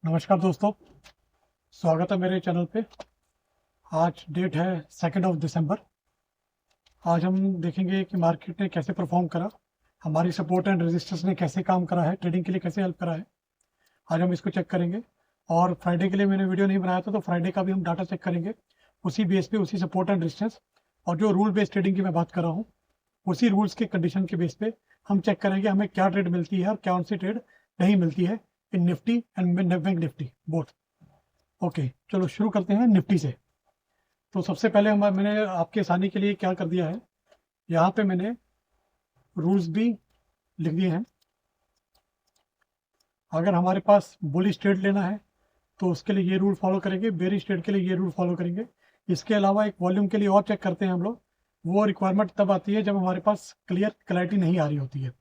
नमस्कार दोस्तों, स्वागत है मेरे चैनल पे। आज डेट है 2 दिसंबर। आज हम देखेंगे कि मार्केट ने कैसे परफॉर्म करा, हमारी सपोर्ट एंड रेजिस्टेंस ने कैसे काम करा है, ट्रेडिंग के लिए कैसे हेल्प करा है। आज हम इसको चेक करेंगे। और फ्राइडे के लिए मैंने वीडियो नहीं बनाया था, तो फ्राइडे का भी हम डाटा चेक करेंगे उसी बेस पे, उसी सपोर्ट एंड रेजिस्टेंस। और जो रूल बेस्ड ट्रेडिंग की मैं बात कर रहा हूँ, उसी रूल्स के कंडीशन के बेस पे हम चेक करेंगे हमें क्या ट्रेड मिलती है और कौन सी ट्रेड नहीं मिलती है in Nifty and bank Nifty both. Okay, चलो शुरू करते हैं निफ्टी से। तो सबसे पहले मैंने आपके आसानी के लिए क्या कर दिया है, यहाँ पे मैंने रूल्स भी लिख दिए हैं। अगर हमारे पास बुलिश ट्रेड लेना है तो उसके लिए ये रूल फॉलो करेंगे, बेरिश ट्रेड के लिए ये रूल फॉलो करेंगे। इसके अलावा एक वॉल्यूम के लिए और चेक करते हैं हम लोग। वो रिक्वायरमेंट तब आती है जब हमारे पास क्लैरिटी नहीं आ रही होती है,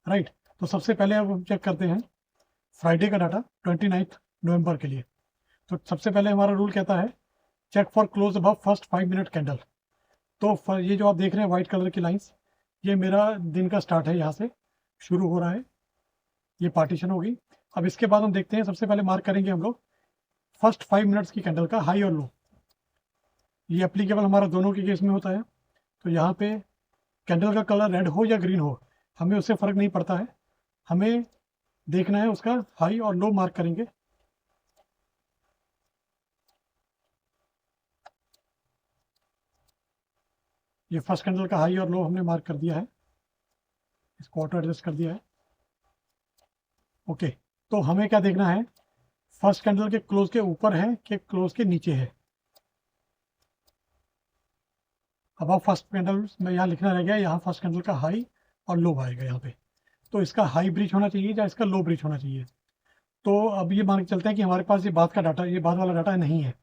राइट। तो सबसे पहले अब हम चेक करते हैं फ्राइडे का डाटा 29 नवंबर के लिए। तो सबसे पहले हमारा रूल कहता है check for close above first 5 minute candle. तो ये जो आप देख रहे हैं व्हाइट कलर की लाइंस, ये मेरा दिन का स्टार्ट है, यहाँ से शुरू हो रहा है, ये पार्टीशन होगी। अब इसके बाद हम देखते हैं, सबसे पहले मार्क करेंगे हम लोग फर्स्ट 5 मिनट्स की कैंडल का हाई और लो। ये एप्लीकेबल हमारा दोनों के केस में होता है। तो यहाँ पे कैंडल का कलर रेड हो या ग्रीन हो, हमें उससे फ़र्क नहीं पड़ता है। हमें देखना है उसका हाई और लो मार्क करेंगे। ये फर्स्ट कैंडल का हाई और लो हमने मार्क कर दिया है, इसको ऑटो एडजस्ट कर दिया है। ओके, तो हमें क्या देखना है, फर्स्ट कैंडल के क्लोज के ऊपर है कि क्लोज के नीचे है। अब आप फर्स्ट कैंडल में यहाँ लिखना रह गया, यहाँ फर्स्ट कैंडल का हाई और लो आएगा यहाँ पे। तो इसका हाई ब्रीच होना चाहिए या इसका लो ब्रीच होना चाहिए। तो अब ये मान के चलते हैं कि हमारे पास ये बाद का डाटा, ये बाद वाला डाटा नहीं है।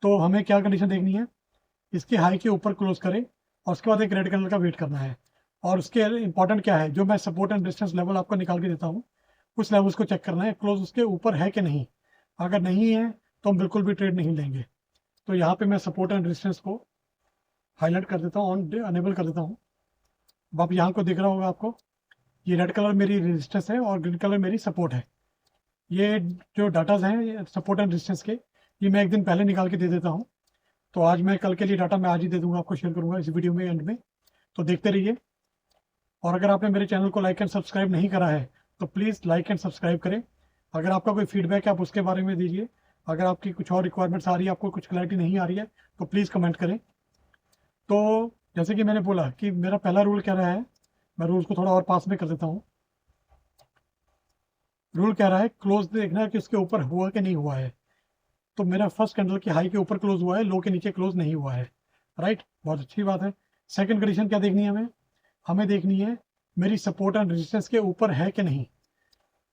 तो हमें क्या कंडीशन देखनी है, इसके हाई के ऊपर क्लोज करें और उसके बाद एक रेड कलर का वेट करना है। और उसके इंपॉर्टेंट क्या है, जो मैं सपोर्ट एंड डिस्टेंस लेवल आपको निकाल के देता हूँ, उस लेवल्स को चेक करना है क्लोज उसके ऊपर है कि नहीं। अगर नहीं है तो हम बिल्कुल भी ट्रेड नहीं लेंगे। तो यहाँ पे मैं सपोर्ट एंड रेजिस्टेंस को हाईलाइट कर देता हूँ, ऑन अनेबल कर देता हूँ। अब आप यहाँ को दिख रहा होगा आपको, ये रेड कलर मेरी रेजिस्टेंस है और ग्रीन कलर मेरी सपोर्ट है। ये जो डाटाज हैं सपोर्ट एंड रेजिस्टेंस के, ये मैं एक दिन पहले निकाल के दे देता हूँ। तो आज मैं कल के लिए डाटा मैं आज ही दे दूंगा, आपको शेयर करूंगा इस वीडियो में एंड में। तो देखते रहिए। और अगर आपने मेरे चैनल को लाइक एंड सब्सक्राइब नहीं करा है तो प्लीज़ लाइक एंड सब्सक्राइब करें। अगर आपका कोई फीडबैक है आप उसके बारे में दीजिए। अगर आपकी कुछ और रिक्वायरमेंट्स आ रही है, आपको कुछ क्लैरिटी नहीं आ रही है, तो प्लीज़ कमेंट करें। तो जैसे कि मैंने बोला कि मेरा पहला रूल क्या रहा है, मैं रूल्स को थोड़ा और पास में कर देता हूँ। रूल क्या रहा है, क्लोज देखना है कि उसके ऊपर हुआ कि नहीं हुआ है। तो मेरा फर्स्ट कैंडल की हाई के ऊपर क्लोज हुआ है, लो के नीचे क्लोज नहीं हुआ है, राइट। बहुत अच्छी बात है। सेकंड कंडीशन क्या देखनी है हमें, हमें देखनी है मेरी सपोर्ट एंड रेजिस्टेंस के ऊपर है कि नहीं।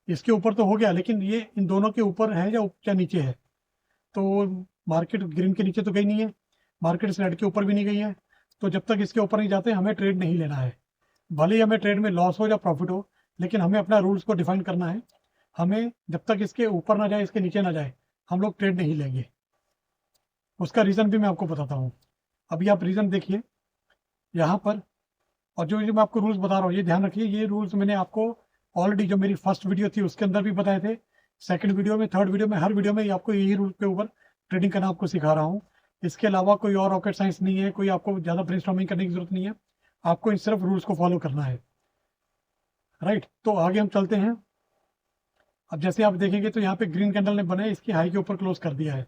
इसके ऊपर तो हो गया, लेकिन ये इन दोनों के ऊपर है या नीचे है। तो मार्केट ग्रीन के नीचे तो गई नहीं है, मार्केट इस रेड के ऊपर भी नहीं गई है। तो जब तक इसके ऊपर नहीं जाते हमें ट्रेड नहीं लेना है। भले ही हमें ट्रेड में लॉस हो या प्रॉफिट हो, लेकिन हमें अपना रूल्स को डिफाइन करना है। हमें जब तक इसके ऊपर ना जाए, इसके नीचे ना जाए, हम लोग ट्रेड नहीं लेंगे। उसका रीज़न भी मैं आपको बताता हूँ। अभी आप रीज़न देखिए यहाँ पर। और जो मैं आपको रूल्स बता रहा हूँ, ये ध्यान रखिए, ये रूल्स मैंने आपको ऑलरेडी जो मेरी फर्स्ट वीडियो थी उसके अंदर भी बताए थे, सेकंड वीडियो में, थर्ड वीडियो में, हर वीडियो में आपको यही रूल के ऊपर ट्रेडिंग करना आपको सिखा रहा हूँ। इसके अलावा कोई और रॉकेट साइंस नहीं है, कोई आपको ज़्यादा ब्रेनस्टॉर्मिंग करने की जरूरत नहीं है। आपको इन सिर्फ रूल्स को फॉलो करना है, राइट। तो आगे हम चलते हैं। अब जैसे आप देखेंगे तो यहाँ पे ग्रीन कैंडल ने बने इसकी हाई के ऊपर क्लोज कर दिया है,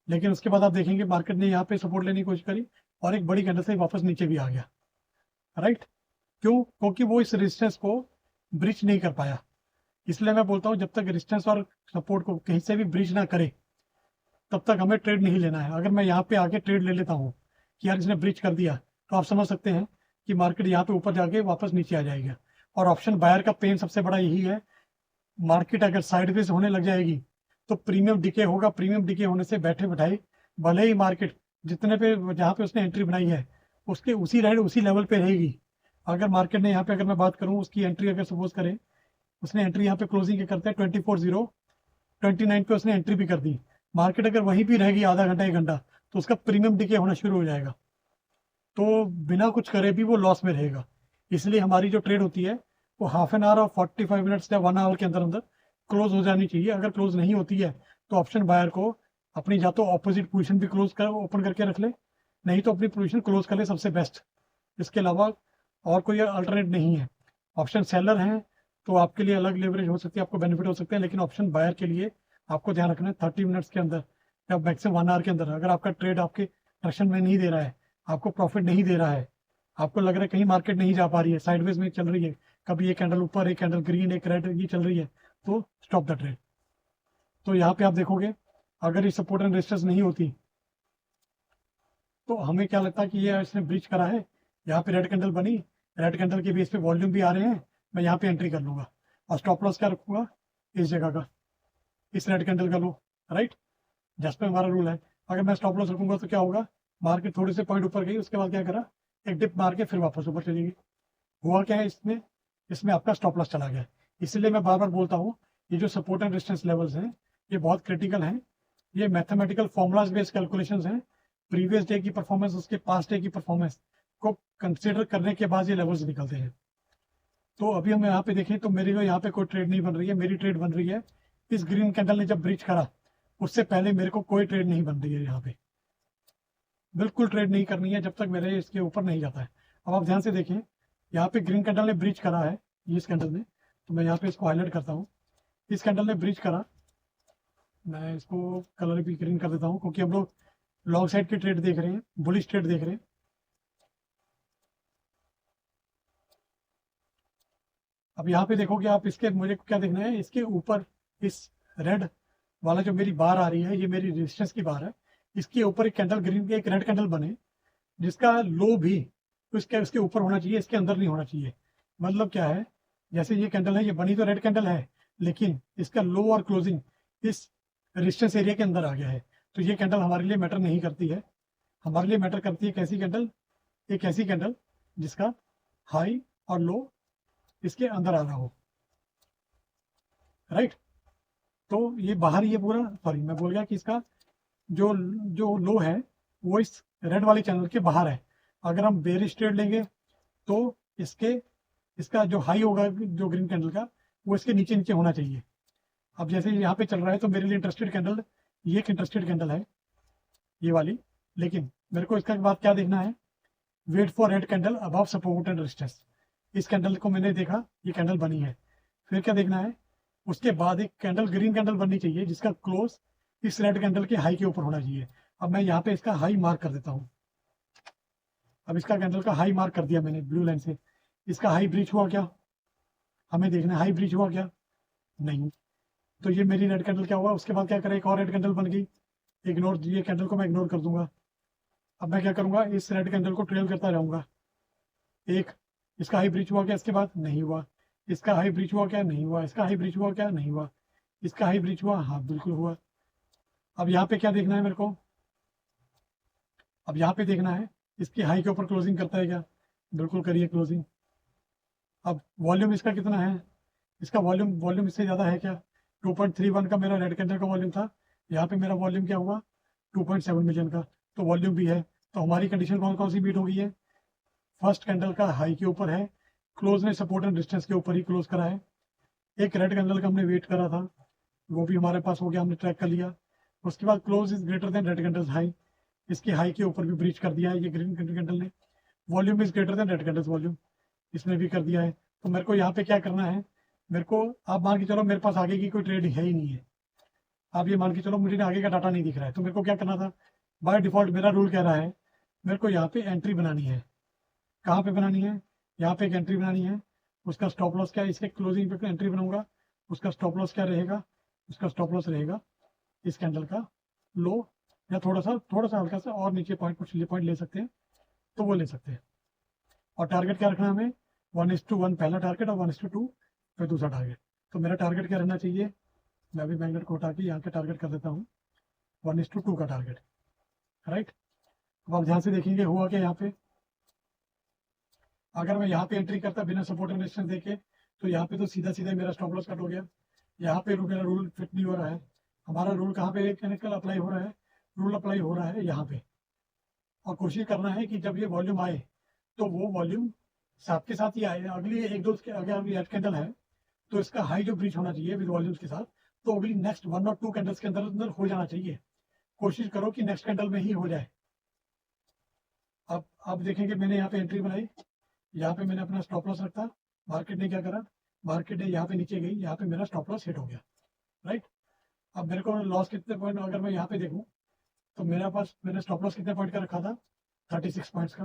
लेकिन उसके बाद आप देखेंगे मार्केट ने यहाँ पे सपोर्ट लेने की कोशिश करी और एक बड़ी कैंडल से वापस नीचे भी आ गया, राइट। क्यों? क्योंकि वो इस रेजिस्टेंस को ब्रीच नहीं कर पाया। इसलिए मैं बोलता हूँ जब तक रेजिस्टेंस और सपोर्ट को कहीं से भी ब्रीच ना करे तब तक हमें ट्रेड नहीं लेना है। अगर मैं यहाँ पे आके ट्रेड ले लेता हूँ कि यार इसने ब्रीच कर दिया, तो आप समझ सकते हैं कि मार्केट यहाँ पे ऊपर जाके वापस नीचे आ जाएगा। और ऑप्शन बायर का पेन सबसे बड़ा यही है, मार्केट अगर साइडवेज होने लग जाएगी तो प्रीमियम डिके होगा। प्रीमियम डिके होने से बैठे बैठाए भले ही मार्केट जितने पे जहाँ पे उसने एंट्री बनाई है उसके उसी रेट उसी लेवल पे रहेगी। अगर मार्केट ने यहाँ पे, अगर मैं बात करूँ उसकी एंट्री, अगर सपोज करें उसने एंट्री यहाँ पे क्लोजिंग के करते हैं 24,029 पे उसने एंट्री भी कर दी, मार्केट अगर वहीं भी रहेगी आधा घंटा एक घंटा, तो उसका प्रीमियम डिके होना शुरू हो जाएगा। तो बिना कुछ करे भी वो लॉस में रहेगा। इसलिए हमारी जो ट्रेड होती है वो हाफ एन आवर और 45 मिनट्स या 1 आवर के अंदर अंदर क्लोज हो जानी चाहिए। अगर क्लोज नहीं होती है तो ऑप्शन बायर को अपनी या तो ऑपोजिट पोजीशन भी क्लोज कर ओपन करके रख ले, नहीं तो अपनी पोजीशन क्लोज कर ले, सबसे बेस्ट। इसके अलावा और कोई अल्टरनेट नहीं है। ऑप्शन सेलर हैं तो आपके लिए अलग लेवरेज हो सकती है, आपको बेनिफिट हो सकते हैं, लेकिन ऑप्शन बायर के लिए आपको ध्यान रखना है 30 मिनट्स के अंदर या मैक्सिमम 1 आवर के अंदर अगर आपका ट्रेड आपके डायरेक्शन में नहीं दे रहा है, आपको प्रॉफिट नहीं दे रहा है, आपको लग रहा है कहीं मार्केट नहीं जा पा रही है, साइडवेज में चल रही है, कभी एक कैंडल ऊपर एक कैंडल ग्रीन एक रेड ये चल रही है, तो स्टॉप द ट्रेड। तो यहाँ पे आप देखोगे अगर ये सपोर्ट एंड रेजिस्टेंस नहीं होती तो हमें क्या लगता है कि ये इसने ब्रीच करा है। यहाँ पे रेड कैंडल बनी, रेड कैंडल के बेस पे वॉल्यूम भी आ रहे हैं, मैं यहाँ पे एंट्री कर लूंगा और स्टॉप लॉस क्या रखूंगा इस जगह का, इस रेड कैंडल का लो, राइट। जस्ट पे हमारा रूल है। अगर मैं स्टॉप लॉस रखूंगा तो क्या होगा, मार्केट थोड़े से पॉइंट ऊपर गई, उसके बाद क्या करा, एक डिप मार के फिर वापस ऊपर चली गई। हुआ क्या है इसमें, इसमें आपका स्टॉप लॉस चला गया। इसलिए मैं बार बार बोलता हूँ ये जो सपोर्ट एंड रेजिस्टेंस लेवल्स हैं ये बहुत क्रिटिकल हैं। ये मैथमेटिकल फॉर्मूलाज बेस्ड कैलकुलेशंस हैं। प्रीवियस डे की परफॉर्मेंस उसके पास्ट डे की परफॉर्मेंस को कंसिडर करने के बाद ये लेवल्स निकलते हैं। तो अभी हम यहाँ पे देखें तो मेरी यहाँ पे कोई ट्रेड नहीं बन रही है, मेरी ट्रेड बन रही है इस ग्रीन कैंडल ने जब ब्रीच करा उससे पहले मेरे को कोई ट्रेड नहीं बन रही है। यहाँ पे बिल्कुल ट्रेड नहीं करनी है जब तक मेरे इसके ऊपर नहीं जाता है। अब आप ध्यान से देखें यहाँ पे ग्रीन कैंडल ने ब्रीच करा है, इस कैंडल ने, तो मैं यहाँ पे इसको हाईलाइट करता हूँ। इस कैंडल ने ब्रीच करा, मैं इसको कलर भी ग्रीन कर देता हूँ क्योंकि हम लोग लॉन्ग साइड की ट्रेड देख रहे हैं, बुलिश ट्रेड देख रहे हैं। अब यहाँ पे देखोगे आप, इसके मुझे क्या देखना है, इसके ऊपर इस रेड वाला जो मेरी बार आ रही है ये मेरी रेजिस्टेंस की बार है, इसके ऊपर एक कैंडल ग्रीन की एक रेड कैंडल बने जिसका लो भी तो इसके ऊपर होना चाहिए, इसके अंदर नहीं होना चाहिए। मतलब क्या है, जैसे ये कैंडल है, ये बनी तो रेड कैंडल है लेकिन इसका लो और क्लोजिंग इस रेजिस्टेंस एरिया के अंदर आ गया है, तो ये कैंडल हमारे लिए मैटर नहीं करती है। हमारे लिए मैटर करती है कैसी कैंडल, एक ऐसी कैंडल जिसका हाई और लो इसके अंदर आ रहा हो, राइट। तो ये बाहर ये पूरा, सॉरी मैं बोल गया कि इसका जो जो लो है वो इस रेड वाले चैनल के बाहर है। अगर हम बेरिश ट्रेड लेंगे तो इसके इसका जो हाई होगा जो ग्रीन कैंडल का वो इसके नीचे नीचे होना चाहिए। अब जैसे यहाँ पे चल रहा है तो मेरे लिए इंटरेस्टेड कैंडल ये एक इंटरेस्टेड कैंडल है ये वाली, लेकिन मेरे को इसका बाद क्या देखना है, wait for red candle above support and resistance. इस कैंडल को मैंने देखा ये कैंडल बनी है, फिर क्या देखना है, उसके बाद एक कैंडल ग्रीन कैंडल बननी चाहिए जिसका क्लोज इस रेड कैंडल के हाई के ऊपर होना चाहिए। अब मैं यहाँ पे इसका हाई मार्क कर देता हूँ। अब इसका कैंडल का हाई मार्क कर दिया मैंने ब्लू लाइन से, इसका हाई ब्रीच हुआ क्या, हमें देखना है हाई ब्रीच हुआ क्या, नहीं। तो ये मेरी रेड कैंडल क्या हुआ, उसके बाद क्या करें, एक और रेड कैंडल बन गई, इग्नोर, ये कैंडल को मैं इग्नोर कर दूंगा। अब मैं क्या करूंगा, इस रेड कैंडल को ट्रेल करता रहूंगा। एक इसका हाई ब्रीच हुआ क्या, इसके बाद नहीं हुआ, इसका हाई ब्रीच हुआ क्या, नहीं हुआ, इसका हाई ब्रीच हुआ क्या, नहीं हुआ, इसका हाई ब्रीच हुआ, हाँ बिल्कुल हुआ। अब यहाँ पे क्या देखना है मेरे को, अब यहाँ पे देखना है इसकी हाई के ऊपर क्लोजिंग करता है क्या, बिल्कुल करिए क्लोजिंग। अब वॉल्यूम इसका कितना है, इसका वॉल्यूम वॉल्यूम इससे ज़्यादा है क्या, 2.31 का मेरा रेड कैंडल का वॉल्यूम था, यहाँ पे मेरा वॉल्यूम क्या हुआ 2.7 मिलियन का, तो वॉल्यूम भी है। तो हमारी कंडीशन कौन कौन सी बीट हो गई है, फर्स्ट कैंडल का हाई के ऊपर है, क्लोज ने सपोर्ट एंड डिस्टेंस के ऊपर ही क्लोज करा है, एक रेड कैंडल का हमने वेट करा था वो भी हमारे पास हो गया, हमने ट्रैक कर लिया। उसके बाद close is greater then red candle high, इसके हाई के ऊपर भी ब्रीच कर दिया है ये ग्रीन कैंडल ने। Volume is greater then red candle volume, इसने भी कर दिया है। तो मेरे को यहाँ पे क्या करना है, मेरे को आप मान के चलो मेरे पास आगे की कोई ट्रेड है ही नहीं है, आप ये मान के चलो मुझे आगे का डाटा नहीं दिख रहा है, तो मेरे को क्या करना था, बाय डिफॉल्ट मेरा रूल कह रहा है मेरे को यहाँ पे एंट्री बनानी है। कहाँ पे बनानी है, यहाँ पे एक एंट्री बनानी है, उसका स्टॉप लॉस क्या है, इसके क्लोजिंग पे एंट्री बनाऊंगा, उसका स्टॉप लॉस क्या रहेगा, उसका स्टॉप लॉस रहेगा इस कैंडल का लो, या थोड़ा सा हल्का सा और नीचे पॉइंट, कुछ पॉइंट ले सकते हैं तो वो ले सकते हैं। और टारगेट क्या रखना है हमें, 1:1 पहला टारगेट और 1:2 फिर दूसरा टारगेट। तो मेरा टारगेट क्या रहना चाहिए, मैं अभी मैग्नेट को हटा के यहाँ के टारगेट कर देता हूँ 1:2 का टारगेट, राइट। अब आप ध्यान से देखेंगे हुआ क्या यहाँ पे, अगर मैं यहाँ पे एंट्री करता बिना सपोर्ट एंड रेजिस्टेंस देके तो यहाँ पे तो सीधा सीधा मेरा स्टॉप लॉस कट हो गया, यहाँ पे मेरा रूल फिट नहीं हो रहा है। हमारा रूल कहाँ पे कल अप्लाई हो रहा है, रूल अप्लाई हो रहा है यहाँ पे। और कोशिश करना है कि जब ये वॉल्यूम आए तो वो वॉल्यूम साथ के साथ ही आए, अगली एक दो के अगर रेड कैंडल है तो इसका हाई जो ब्रीच होना चाहिए विद वॉल्यूम्स के साथ, तो अगली नेक्स्ट 1 और 2 कैंडल्स के अंदर अंदर हो जाना चाहिए। कोशिश करो कि नेक्स्ट कैंडल में ही हो जाए। अब आप देखेंगे मैंने यहाँ पे एंट्री बनाई, यहाँ पे मैंने अपना स्टॉप लॉस रखा, मार्केट ने क्या करा, मार्केट ने यहाँ पे नीचे गई, यहाँ पे मेरा स्टॉप लॉस हिट हो गया, राइट। अब मेरे को लॉस कितने पॉइंट, अगर मैं यहाँ पे देखूँ तो मेरे पास मैंने स्टॉप लॉस कितने पॉइंट का रखा था, 36 पॉइंट्स का।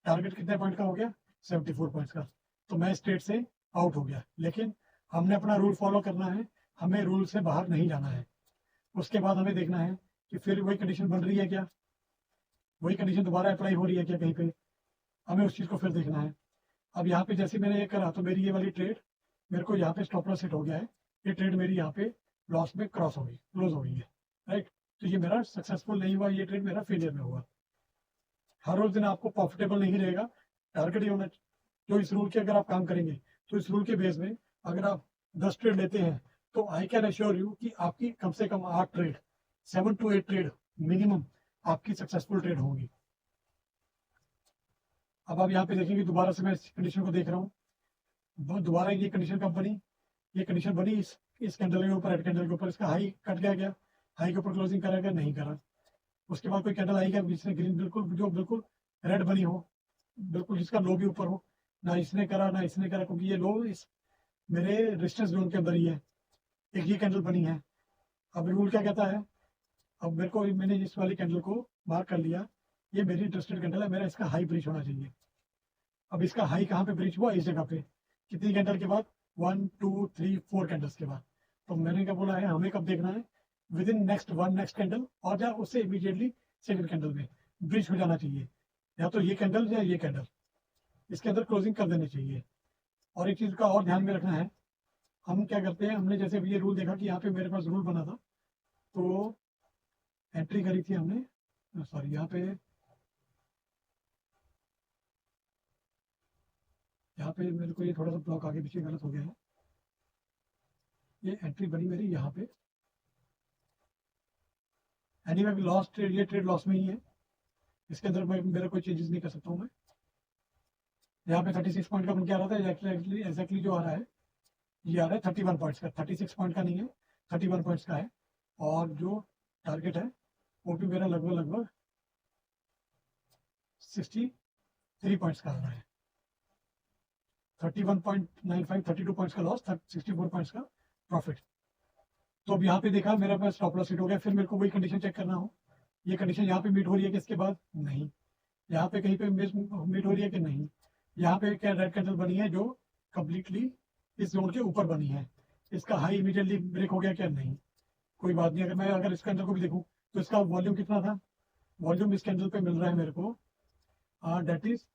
टारगेट कितने पॉइंट का हो गया, 74 पॉइंट्स का। तो मैं स्ट्रेट से आउट हो गया, लेकिन हमने अपना रूल फॉलो करना है, हमें रूल से बाहर नहीं जाना है। उसके बाद हमें देखना है कि फिर वही कंडीशन बन रही है क्या, वही कंडीशन दोबारा अप्लाई हो रही है क्या कहीं पे, हमें उस चीज़ को फिर देखना है। अब यहाँ पे जैसे मैंने ये करा तो मेरी ये वाली ट्रेड, मेरे को यहाँ पे स्टॉप लॉस हिट हो गया है, ये ट्रेड मेरी यहाँ पे लॉस में क्रॉस हो गई, क्लोज हो गई है, राइट। तो ये मेरा सक्सेसफुल नहीं हुआ, ये ट्रेड मेरा फेलियर में हुआ। हर रोज दिन आपको प्रॉफिटेबल नहीं रहेगा, टारगेट ही होना। जो इस रूल के अगर आप काम करेंगे तो इस रूल के बेस में अगर आप 10 ट्रेड लेते हैं तो आई कैन अश्योर यू कि आपकी कम से कम 8 ट्रेड, 7 to 8 ट्रेड मिनिमम आपकी सक्सेसफुल ट्रेड होंगी। अब आप यहाँ पे देखेंगे दोबारा से मैं इस कंडीशन को देख रहा हूँ, दोबारा ये कंडीशन कब बनी, ये कंडीशन बनी इस कैंडल के ऊपर, रेड कैंडल के ऊपर। इसका हाई कट गया, हाई के ऊपर क्लोजिंग करा गया, नहीं करा। उसके बाद कोई कैंडल आई क्या जिसने ग्रीन बिल्कुल जो बिल्कुल रेड बनी हो, बिल्कुल जिसका लो भी ऊपर हो, ना इसने करा ना इसने करा, क्योंकि ये लो इस मेरे रेजिस्टेंस जोन के अंदर ही है, एक ये कैंडल बनी है। अब रूल क्या कहता है, अब मेरे को मैंने इस वाली कैंडल को मार्क कर लिया, ये मेरी इंटरेस्टेड कैंडल है, मेरा इसका हाई ब्रीच होना चाहिए। अब इसका हाई कहाँ पे ब्रीच हुआ, इस जगह पे, कितनी कैंडल के बाद, 1 2 3 4 कैंडल्स के बाद। तो मैंने क्या बोला है, हमें कब देखना है, विद इन नेक्स्ट कैंडल, और या उससे इमीडिएटली सेकंड कैंडल में ब्रीच हो जाना चाहिए, या तो ये कैंडल या ये कैंडल, इसके अंदर क्लोजिंग कर देनी चाहिए। और एक चीज का और ध्यान में रखना है, हम क्या करते हैं, हमने जैसे ये रूल देखा कि यहाँ पे मेरे पास रूल बना था, तो एंट्री करी थी हमने, सॉरी यहाँ पे मेरे को ये थोड़ा सा ब्लॉक आगे पीछे गलत हो गया है, ये एंट्री बनी मेरी यहाँ पे। एनीवे लॉस ट्रेड, ये ट्रेड लॉस में ही है, इसके अंदर मैं मेरा कोई चेंजेस नहीं कर सकता हूँ मैं। यहाँ पे 36 पॉइंट का बन के आ रहा था, एग्जैक्टली जो आ रहा है ये आ रहा है 31 पॉइंट्स का, 36 पॉइंट का नहीं है, 31 पॉइंट्स का है। और जो टारगेट है वो भी मेरा लगभग 63 पॉइंट्स का आ रहा है। 31.95, 32 पॉइंट्स का लॉस, 64 पॉइंट्स का प्रॉफिट। तो अब यहाँ पे देखा मेरा पास स्टॉप लॉस हिट हो गया, फिर मेरे को वही कंडीशन चेक करना हो, ये कंडीशन यहाँ पे मीट हो रही है कि इसके बाद नहीं, यहाँ पे कहीं पे मीट हो रही है कि नहीं, यहाँ पे क्या रेड कैंडल बनी है जो कम्प्लीटली इस जोन के ऊपर बनी है, इसका हाई इमीडिएटली ब्रेक हो गया क्या, नहीं। कोई बात नहीं, अगर इस कैंडल को भी देखूँ तो इसका वॉल्यूम कितना था, वॉल्यूम इस कैंडल पे मिल रहा है मेरे को, डेट इज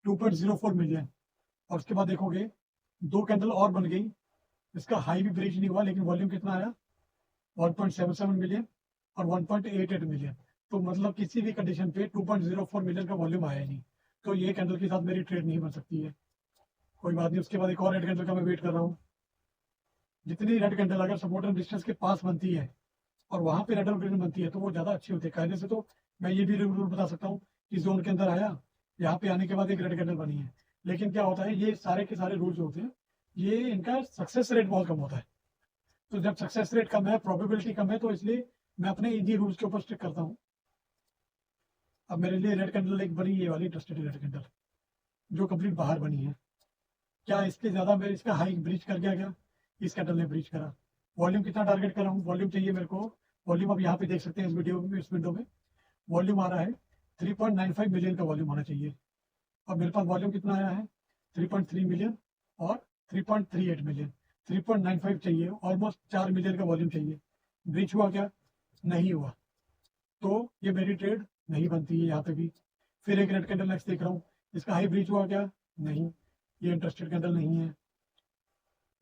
2.04 मिलियन। और उसके बाद देखोगे 2 कैंडल और बन गई, इसका हाई भी ब्रीच नहीं हुआ, लेकिन वॉल्यूम कितना आया, 1.77 मिलियन और 1.88 मिलियन। तो मतलब किसी भी कंडीशन पे 2.04 मिलियन का वॉल्यूम आया नहीं, तो ये कैंडल के साथ मेरी ट्रेड नहीं बन सकती है। कोई बात नहीं, उसके बाद एक और रेड कैंडल का मैं वेट कर रहा हूँ। जितनी रेड कैंडल अगर सपोर्ट एंड रेजिस्टेंस के पास बनती है और वहां पे रेड और ग्रीन बनती है तो वो ज्यादा अच्छी होती है। कायदे से तो मैं ये भी रूल बता सकता हूँ कि जोन के अंदर आया, यहाँ पे आने के बाद एक रेड कैंडल बनी है, लेकिन क्या होता है, ये सारे के सारे रूल्स होते हैं, ये इनका सक्सेस रेट बहुत कम होता है। तो जब सक्सेस रेट कम है, प्रोबेबिलिटी कम है, तो इसलिए मैं अपने इन्हीं रूल्स के ऊपर स्टिक करता हूँ। अब मेरे लिए रेड कैंडल एक बनी, ये वाली ट्रस्टेड रेड कैंडल जो कंप्लीट बाहर बनी है, क्या इसके ज्यादा मैं इसका हाई ब्रीच कर गया क्या, इस कैंडल ने ब्रीच करा। वॉल्यूम कितना टारगेट कर रहा हूँ, वॉल्यूम चाहिए मेरे को, वॉल्यूम अब यहाँ पे देख सकते हैं इस वीडियो में, इस विंडो में वॉल्यूम आ रहा है 3.95 मिलियन का वॉल्यूम होना चाहिए। अब मेरे पास वॉल्यूम कितना आया है, 3.3 मिलियन और 3.38 मिलियन, 3.95 चाहिए, ऑलमोस्ट 4 मिलियन का वॉल्यूम चाहिए। ब्रीच हुआ क्या, नहीं हुआ, तो ये मेरी ट्रेड नहीं बनती है यहाँ पे भी। फिर एक रेड कैंडल नेक्स्ट देख रहा हूँ, इसका हाई ब्रीच हुआ क्या, नहीं, ये इंटरेस्टेड कैंडल नहीं है।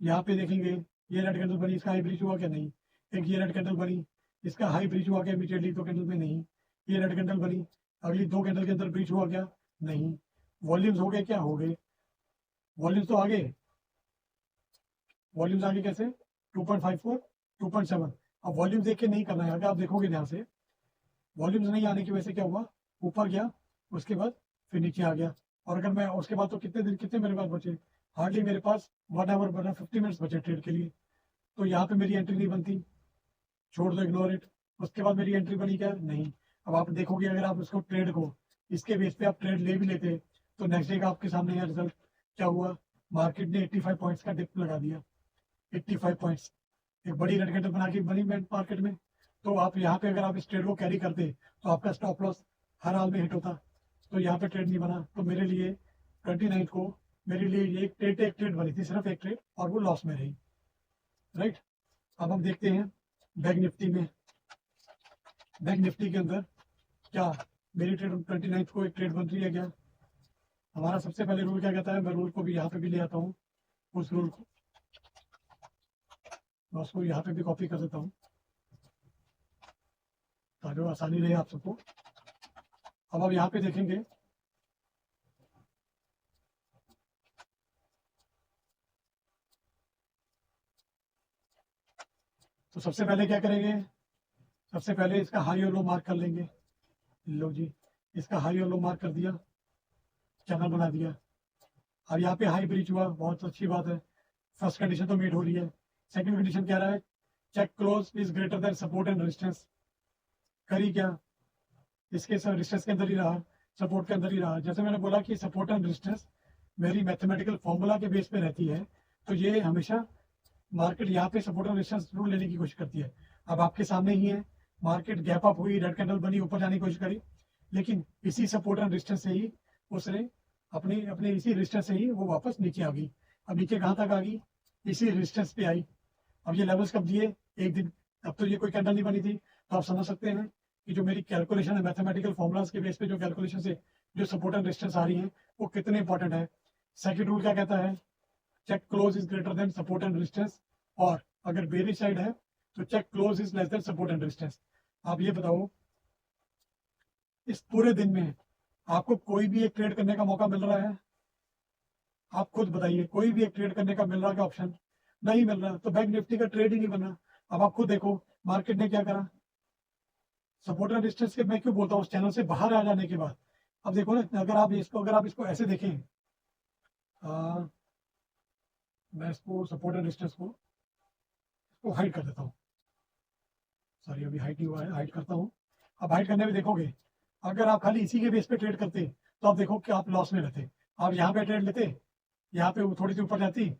यहाँ पे देखेंगे ये रेड कैंडल बनी, इसका हाई ब्रीच हुआ क्या, नहीं। एक ये रेड कैंडल बनी, इसका हाई ब्रीच हुआ क्या इमीडिएटली 2 कैंडल में, नहीं। ये रेड कैंडल बनी, अगली 2 कैंडल के अंदर ब्रीच हुआ क्या, नहीं। वॉल्यूम्स हो गए क्या, हो गए, वॉल्यूम्स तो आगे, वॉल्यूम्स आगे कैसे, 2.54, 2.7। अब वॉल्यूम देख के नहीं करना है, अगर आप देखोगे ध्यान से, वॉल्यूम्स नहीं आने की वजह से क्या हुआ, ऊपर गया, उसके बाद फिर नीचे आ गया। और अगर मैं उसके बाद तो कितने दिन, कितने मेरे पास बचे, हार्डली मेरे पास 1 आवर बना 50 मिनट्स बचे ट्रेड के लिए, तो यहाँ पे मेरी एंट्री नहीं बनती, छोड़ दो, इग्नोर इट। उसके बाद मेरी एंट्री बनी क्या? नहीं। अब आप देखोगे अगर आप उसको ट्रेड को इसके बेस पे आप ट्रेड ले भी लेते तो नेक्स्ट डे का आपके सामने यह रिजल्ट क्या हुआ, मार्केट ने 85 पॉइंट्स का डिप लगा दिया। 85 पॉइंट्स एक बड़ी रेड कैंडल बना के बनी मार्केट में। तो आप यहाँ पे अगर आप इस ट्रेड को कैरी करते तो आपका स्टॉप लॉस हर हाल में हिट होता, तो यहाँ पे ट्रेड नहीं बना। तो मेरे लिए 29 को मेरे लिए ये एक ट्रेड बनी थी, सिर्फ एक ट्रेड, और वो लॉस में रही, राइट। अब हम देखते हैं बैंक निफ्टी में। बैंक निफ्टी के अंदर क्या मेरी ट्रेड 29 को एक ट्रेड बन रही है क्या? हमारा सबसे पहले रूल क्या कहता है, मैं रूल को भी यहाँ पे भी ले आता हूँ, उस रूल को मैं उसको यहाँ पे भी कॉपी कर देता हूँ ताकि आसानी रहे आप सबको। अब आप यहाँ पे देखेंगे तो सबसे पहले क्या करेंगे, सबसे पहले इसका हाई और लो मार्क कर लेंगे। लो जी, इसका हाई और लो मार्क कर दिया, चैनल बना दिया। अब यहाँ पे हाई ब्रीच हुआ, बहुत अच्छी बात है, फर्स्ट कंडीशन तो मीट हो रही है। सेकंड कंडीशन क्या रहा है, check close is greater than support and resistance. करी क्या, इसके रेजिस्टेंस के अंदर ही रहा, सपोर्ट के अंदर ही रहा। जैसे मैंने बोला कि सपोर्ट एंड रेजिस्टेंस मेरी मैथमेटिकल फॉर्मूला के बेस पे रहती है, तो ये हमेशा मार्केट यहाँ पे सपोर्ट एंड रेजिस्टेंस जरूर लेने की कोशिश करती है। अब आपके सामने ही है, मार्केट गैप अप हुई, रेड कैंडल बनी, ऊपर जाने की कोशिश करी, लेकिन इसी सपोर्ट एंड रेजिस्टेंस से ही उसने अपने अपने इसी रेजिस्टेंस से ही वो वापस नीचे आ गई। अब नीचे कहाँ तक आ गई, इसी रेजिस्टेंस पे आई। अब ये लेवल्स कब दिए, एक दिन, अब तो ये कोई कैंडल नहीं बनी थी। तो आप समझ सकते हैं कि जो मेरी कैलकुलेशन है, मैथमेटिकल फॉर्मुलाज के बेस पे जो कैलकुलेशन से जो सपोर्ट एंड रेजिस्टेंस आ रही है वो कितने इंपॉर्टेंट है। सेकंड रूल क्या कहता है, check close is greater than support and resistance, और अगर बेरिश साइड है तो check close is less than support and resistance. आप ये बताओ, इस पूरे दिन में आपको कोई भी एक ट्रेड करने का मौका मिल रहा है? आप खुद बताइए, कोई भी एक ट्रेड करने का मिल रहा है ऑप्शन? नहीं मिल रहा, तो बैंक निफ्टी का ट्रेड ही नहीं बन रहा। अब आप खुद देखो मार्केट ने क्या करा, सपोर्ट एंड रेजिस्टेंस के मैं क्यों बोलता हूँ, उस चैनल से बाहर आ जाने के बाद। अब देखो ना, अगर आप इसको ऐसे देखें, मैं इसको सपोर्ट एंड रेजिस्टेंस को इसको हाइड कर देता हूँ, सॉरी अभी हाइड नहीं हुआ है, हाइड करता हूँ। अब हाइड करने में देखोगे, अगर आप खाली इसी के बेस पे ट्रेड करते तो आप देखो कि आप लॉस में रहते। आप यहाँ पे ट्रेड लेते, यहाँ पे वो थोड़ी सी ऊपर जाती,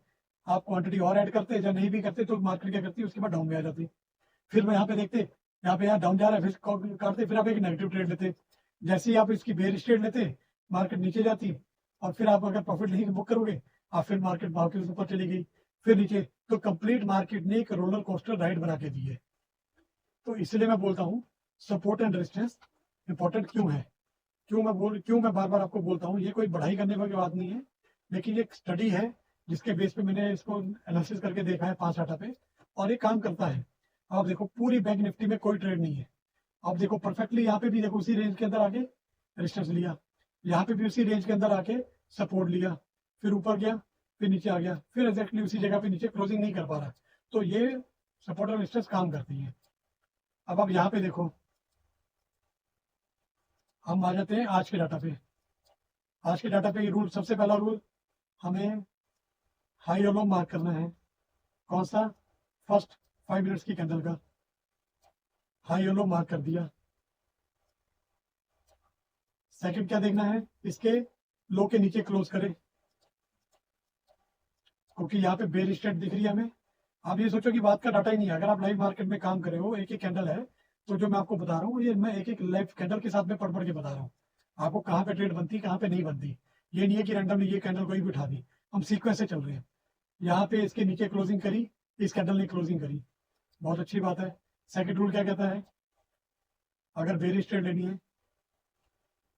आप क्वांटिटी और ऐड करते, जब नहीं भी करते तो मार्केट क्या करती, उसके बाद डाउन में आ जाती। फिर मैं यहाँ पे देखते, यहाँ डाउन जा रहा है, फिर काटते, फिर आप एक नेगेटिव ट्रेड लेते। जैसे ही आप इसकी बेरिश ट्रेड लेते, मार्केट नीचे जाती, और फिर आप अगर प्रॉफिट नहीं बुक करोगे, आप फिर मार्केट भाव के ऊपर चली गई, फिर नीचे। तो कंप्लीट मार्केट ने एक रोलर कोस्टर राइड बना के दी है। तो इसलिए मैं बोलता हूँ सपोर्ट एंड रेजिस्टेंस इंपॉर्टेंट क्यों है, क्यों मैं बार बार आपको बोलता हूँ। ये कोई बढ़ाई करने वाली बात नहीं है, लेकिन ये एक स्टडी है जिसके बेस पे मैंने इसको एनालिसिस करके देखा है 5 डाटा पे, और ये काम करता है। आप देखो पूरी बैंक निफ्टी में कोई ट्रेड नहीं है, आप देखो परफेक्टली, यहाँ पे भी देखो उसी रेंज के अंदर आके रेजिस्टेंस लिया, यहाँ पे भी उसी रेंज के अंदर आके सपोर्ट लिया, फिर ऊपर गया, फिर नीचे आ गया, फिर एग्जैक्टली उसी जगह पे नीचे क्लोजिंग नहीं कर पा रहा। तो ये सपोर्ट और रेजिस्टेंस काम करती है। अब आप यहाँ पे देखो, हम आ जाते हैं आज के डाटा पे। आज के डाटा पे ये रूल, सबसे पहला रूल, हमें हाई और लो मार्क करना है। कौन सा, फर्स्ट 5 मिनट्स की कैंडल का हाई और लो मार्क कर दिया। सेकंड क्या देखना है, इसके लो के नीचे क्लोज करे, क्योंकि यहाँ पे बेयर स्टेट दिख रही है हमें। आप ये सोचो कि बात का डाटा ही नहीं है, अगर आप लाइव मार्केट में काम कर रहे हो, एक एक कैंडल है, तो जो मैं आपको बता रहा हूँ ये मैं एक एक लाइव कैंडल के साथ में पढ़ के बता रहा हूँ आपको, कहाँ पे ट्रेड बनती, कहाँ पे नहीं बनती। ये नहीं है कि रैंडमली ये कैंडल कोई भी उठा दी, हम सीक्वेंस से चल रहे हैं। यहाँ पे इसके नीचे क्लोजिंग करी, इस कैंडल ने क्लोजिंग करी, बहुत अच्छी बात है। सेकंड रूल क्या कहता है, अगर बेरिश ट्रेड लेनी है,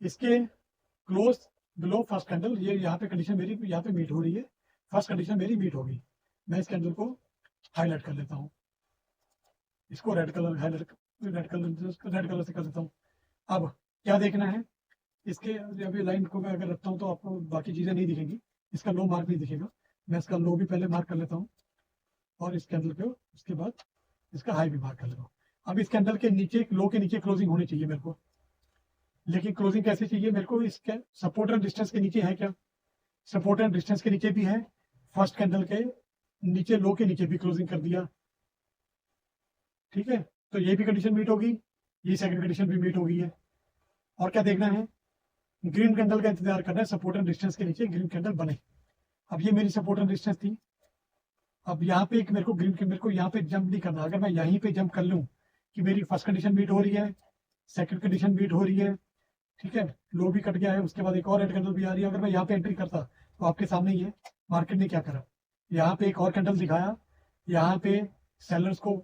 इसके क्लोज बिलो फर्स्ट कैंडल, ये यहाँ पे कंडीशन मेरी यहाँ पे मीट हो रही है, फर्स्ट कंडीशन मेरी मीट होगी। मैं इस कैंडल को हाईलाइट कर लेता हूँ, इसको रेड कलर से कर देता हूँ। अब क्या देखना है, इसके अभी लाइन को मैं अगर रखता हूँ तो आपको बाकी चीजें नहीं दिखेंगी, इसका लो मार्क नहीं दिखेगा। मैं इसका लो भी पहले मार्क कर लेता हूँ, और इस कैंडल को उसके बाद इसका हाई भी मार्क कर लेता हूँ। अब इस कैंडल के नीचे, लो के नीचे क्लोजिंग होनी चाहिए मेरे को, लेकिन क्लोजिंग कैसे चाहिए मेरे को, इसके सपोर्ट एंड डिस्टेंस के नीचे है क्या, सपोर्ट एंड डिस्टेंस के नीचे भी है, फर्स्ट कैंडल के नीचे लो के नीचे भी क्लोजिंग कर दिया, ठीक है, तो ये भी कंडीशन मीट होगी, ये सेकंड कंडीशन भी मीट हो गई है। और क्या देखना है, ग्रीन कैंडल का इंतजार करना है, सपोर्ट एंड रेजिस्टेंस के नीचे ग्रीन कैंडल बने। अब ये मेरी सपोर्ट एंड रेजिस्टेंस थी, अब यहाँ पे एक मेरे को यहाँ पे जंप नहीं करना। अगर मैं यहीं पे जंप कर लूँ कि मेरी फर्स्ट कंडीशन मीट हो रही है, सेकंड कंडीशन मीट हो रही है, ठीक है, लो भी कट गया है, उसके बाद एक और रेड कैंडल भी आ रही है, अगर मैं यहाँ पे एंट्री करता तो आपके सामने ही है मार्केट ने क्या करा, यहाँ पे एक और कैंडल दिखाया, यहाँ पे सेलर्स को,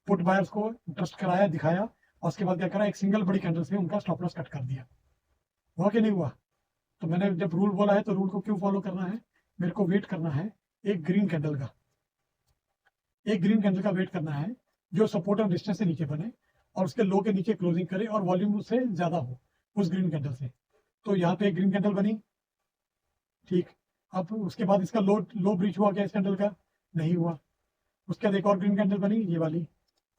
पुट बायर्स को ट्रस्ट कराया, दिखाया, और उसके बाद क्या करा, एक सिंगल बड़ी कैंडल से उनका स्टॉप लॉस कट कर दिया। हुआ कि नहीं हुआ? तो मैंने जब रूल बोला है तो रूल को क्यों फॉलो करना है, मेरे को वेट करना है एक ग्रीन कैंडल का, एक ग्रीन कैंडल का वेट करना है जो सपोर्ट और डिस्टेंस से नीचे बने और उसके लो के नीचे क्लोजिंग करे और वॉल्यूम उससे ज्यादा हो उस ग्रीन कैंडल से। तो यहाँ पे एक ग्रीन कैंडल बनी, ठीक, अब उसके बाद इसका लो ब्रीच हुआ क्या इस कैंडल का, नहीं हुआ। उसके बाद एक और ग्रीन कैंडल बनी, ये वाली।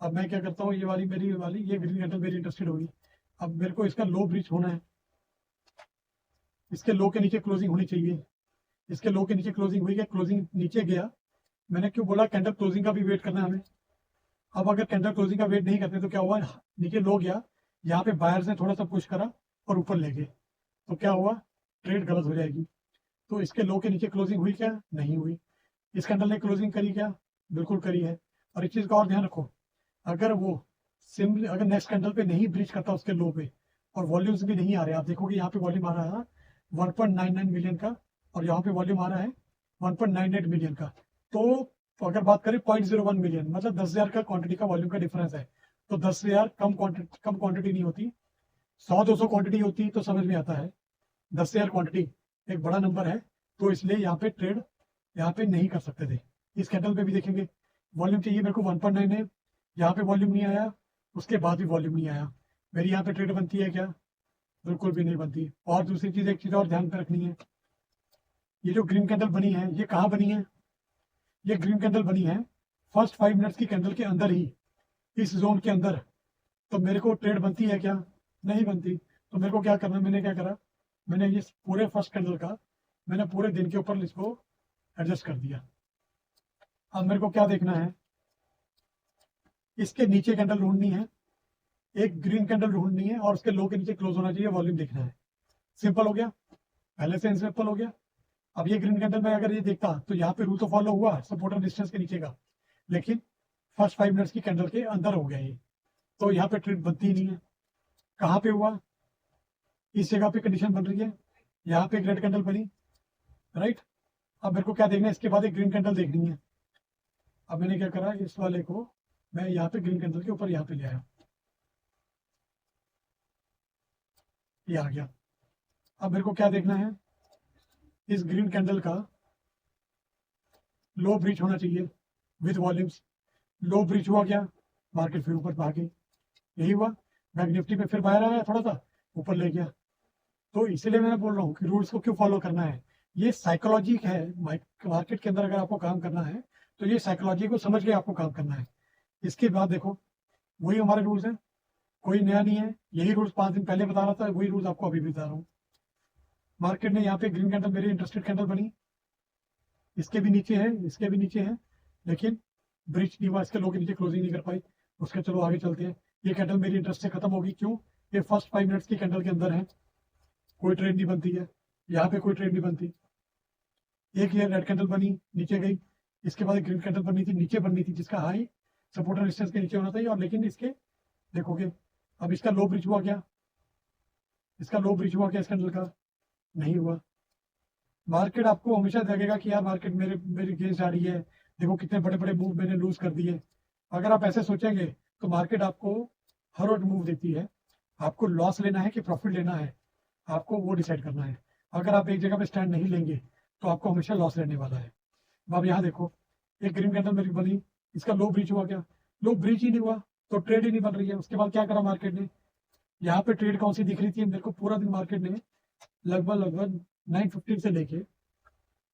अब मैं क्या करता हूँ, ये वाली मेरी वाली, ये ग्रीन कैंडल मेरी इंटरेस्टेड होगी। अब मेरे को इसका लो ब्रीच होना है, इसके लो के नीचे क्लोजिंग होनी चाहिए, इसके लो के नीचे क्लोजिंग हुई है, क्लोजिंग नीचे गया। मैंने क्यों बोला कैंडल क्लोजिंग का भी वेट करना है हमें। अब अगर कैंडल क्लोजिंग का वेट नहीं करते तो क्या हुआ, नीचे लो गया, यहाँ पे बायर्स ने थोड़ा सा पुश करा और ऊपर ले गए, तो क्या हुआ, ट्रेड गलत हो जाएगी। तो इसके लो के नीचे क्लोजिंग हुई क्या, नहीं हुई। इस कैंडल ने क्लोजिंग करी क्या, बिल्कुल करी है। और एक चीज का और ध्यान रखो, अगर वो सिंपली अगर नेक्स्ट कैंडल पे नहीं ब्रीच करता उसके लो पे और वॉल्यूम्स भी नहीं आ रहे, आप देखोगे यहाँ पे वॉल्यूम आ रहा है 1.99 मिलियन का और यहाँ पे वॉल्यूम आ रहा है 1.98 मिलियन का। तो अगर बात करें 0.01 मिलियन, मतलब 10,000 का क्वांटिटी का वॉल्यूम का डिफरेंस है। तो 10,000 कम क्वांटिटी नहीं होती, 100-200 क्वांटिटी होती तो समझ में आता है, 10,000 क्वांटिटी एक बड़ा नंबर है। तो इसलिए यहाँ पे ट्रेड यहाँ पे नहीं कर सकते थे। इस कैंडल पे भी देखेंगे वॉल्यूम चाहिए मेरे को 1.9 है, यहाँ पे वॉल्यूम नहीं आया, उसके बाद भी वॉल्यूम नहीं आया, मेरी यहाँ पे ट्रेड बनती है क्या, बिल्कुल भी नहीं बनती। और दूसरी चीज, एक चीज और ध्यान पे रखनी है, ये जो ग्रीन कैंडल बनी है ये कहाँ बनी है, ये ग्रीन कैंडल बनी है फर्स्ट 5 मिनट्स की कैंडल के अंदर ही, इस जोन के अंदर। तो मेरे को ट्रेड बनती है क्या, नहीं बनती। तो मेरे को क्या करना, मैंने क्या करा, मैंने ये पूरे फर्स्ट कैंडल का मैंने पूरे दिन के ऊपर इसको एडजस्ट कर दिया। अब मेरे को क्या देखना है, इसके नीचे कैंडल ढूंढनी है, एक ग्रीन कैंडल ढूंढनी है और उसके लो के नीचे क्लोज होना चाहिए, वॉल्यूम देखना है। सिंपल हो गया, पहले से सिंपल हो गया। अब ये ग्रीन कैंडल में अगर ये देखता तो यहाँ पे रूल तो फॉलो हुआ सपोर्ट और डिस्टेंस के नीचे का, लेकिन फर्स्ट 5 मिनट्स की कैंडल के अंदर हो गया ये, तो यहाँ पे ट्रेड बनती ही नहीं है। कहाँ पे हुआ, इस जगह पे कंडीशन बन रही है, यहाँ पे एक रेड कैंडल बनी, राइट। अब मेरे को क्या देखना है, इसके बाद एक ग्रीन कैंडल देखनी है। अब मैंने क्या करा, इस वाले को मैं यहाँ पे ग्रीन कैंडल के ऊपर यहाँ पे ले आया, ये आ गया। अब मेरे को क्या देखना है, इस ग्रीन कैंडल का लो ब्रीच होना चाहिए विद वॉल्यूम्स। लो ब्रीच हुआ क्या, मार्केट फिर ऊपर भागे, यही हुआ। बैंक निफ्टी में फिर बाहर आया, थोड़ा सा ऊपर ले गया। तो इसीलिए मैं बोल रहा हूँ कि रूल्स को क्यों फॉलो करना है, ये साइकोलॉजी है। मार्केट के अंदर अगर आपको काम करना है तो ये साइकोलॉजी को समझ के आपको काम करना है। इसके बाद देखो, वही हमारे रूल्स हैं, कोई नया नहीं है, यही रूल्स 5 दिन पहले बता रहा था, वही रूल्स आपको अभी भी बता रहा हूँ। मार्केट ने यहाँ पे ग्रीन कैंडल मेरी इंटरेस्टेड कैंडल बनी, इसके भी नीचे है, इसके भी नीचे है, लेकिन ब्रिज नहीं हुआ, इसके लो के नीचे क्लोजिंग नहीं कर पाई। उसके चलो आगे चलते हैं। ये कैंडल मेरी इंटरेस्ट से खत्म होगी, क्यों, ये फर्स्ट 5 मिनट्स की कैंडल के अंदर है, कोई ट्रेड नहीं बनती है, यहाँ पे कोई ट्रेड नहीं बनती। एक ये रेड कैंडल बनी, नीचे गई, इसके बाद एक ग्रीन कैंडल बननी थी, नीचे बननी थी, जिसका हाई सपोर्ट और रेजिस्टेंस के नीचे होना चाहिए, और लेकिन इसके देखोगे अब इसका लो ब्रिज हुआ क्या, इसका लो ब्रिज हुआ क्या इस कैंडल का, नहीं हुआ। मार्केट आपको हमेशा लगेगा कि यार मार्केट मेरे मेरी अगेंस्ट आ रही है, देखो कितने बड़े बड़े मूव मैंने लूज कर दिए। अगर आप ऐसे सोचेंगे तो मार्केट आपको हर रोज मूव देती है, आपको लॉस लेना है कि प्रॉफिट लेना है, आपको वो डिसाइड करना है। अगर आप एक जगह पे स्टैंड नहीं लेंगे तो आपको हमेशा लॉस लेने वाला है। अब यहाँ देखो, एक ग्रीन कैंडल मेरी बनी, इसका लो ब्रीच हुआ क्या, लो ब्रीच ही नहीं हुआ तो ट्रेड ही नहीं बन रही है। उसके बाद क्या करा मार्केट ने, यहाँ पे ट्रेड कौन सी दिख रही थी मेरे को, पूरा दिन मार्केट ने लगभग 9:15 से लेके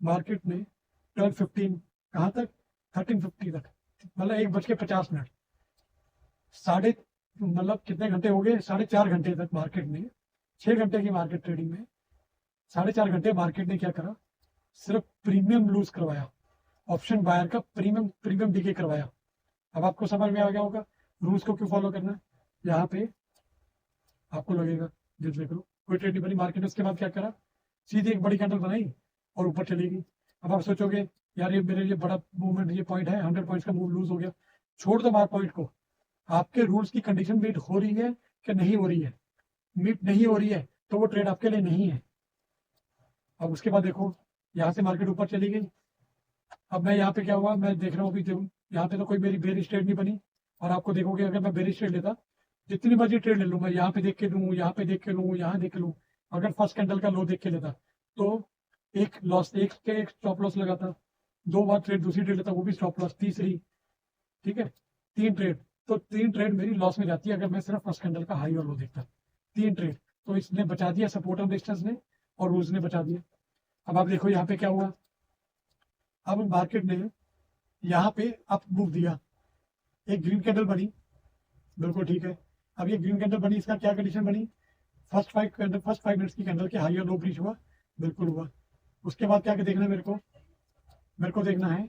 मार्केट ने 12:15 कहाँ तक, 13:50 तक, मतलब 1:50 साढ़े, मतलब कितने घंटे हो गए, 4.5 घंटे तक मार्केट ने, 6 घंटे की मार्केट ट्रेडिंग में 4.5 घंटे मार्केट ने क्या करा, सिर्फ प्रीमियम लूज करवाया। ऑप्शन बायर का प्रीमियम प्रीमियम डीके करवाया। अब आपको समझ में आ गया होगा रूल्स को क्यों फॉलो करना है। यहाँ पे आपको लगेगा जज देख लो कोई ट्रेड नहीं बनी मार्केट में, उसके बाद क्या करा, सीधी एक बड़ी कैंडल बनाई और ऊपर चली गई। अब आप सोचोगे यार ये मेरे लिए बड़ा मूवमेंट, ये पॉइंट है 100 पॉइंट्स का मूव लूज हो गया। छोड़ दो मार पॉइंट को, आपके रूल्स की कंडीशन मीट हो रही है कि नहीं हो रही है। मीट नहीं हो रही है तो वो ट्रेड आपके लिए नहीं है। अब उसके बाद देखो यहाँ से मार्केट ऊपर चली गई। अब मैं यहाँ पे क्या हुआ, मैं देख रहा हूँ अभी यहाँ पे तो कोई मेरी बेरिश ट्रेड नहीं बनी। और आपको देखोगे अगर मैं बेरिश ट्रेड लेता, जितनी मर्जी ट्रेड ले लूँ, मैं यहाँ पे देख के लूँ, यहाँ पे देख के लूँ, यहाँ देख के लूँ, अगर फर्स्ट कैंडल का लो देख के लेता तो एक लॉस, एक स्टॉप लॉस लगाता, 2 बार ट्रेड दूसरी ट्रेड लेता वो भी स्टॉप लॉस, तीसरी, ठीक है 3 ट्रेड, तो 3 ट्रेड मेरी लॉस में जाती है अगर मैं सिर्फ फर्स्ट कैंडल का हाई और लो देखता। 3 ट्रेड तो इसने बचा दिया, सपोर्ट और रेजिस्टेंस ने और रूल्स ने बचा दिया। अब आप देखो यहाँ पे क्या हुआ, अब मार्केट ने यहाँ पे अप मूव दिया, एक ग्रीन कैंडल बनी, बिल्कुल ठीक है। अब ये ग्रीन कैंडल बनी, इसका क्या कंडीशन बनी, फर्स्ट 5 मिनट्स की कैंडल के हाई और लो ब्रीच हुआ, बिल्कुल हुआ। उसके बाद क्या देखना है मेरे को देखना है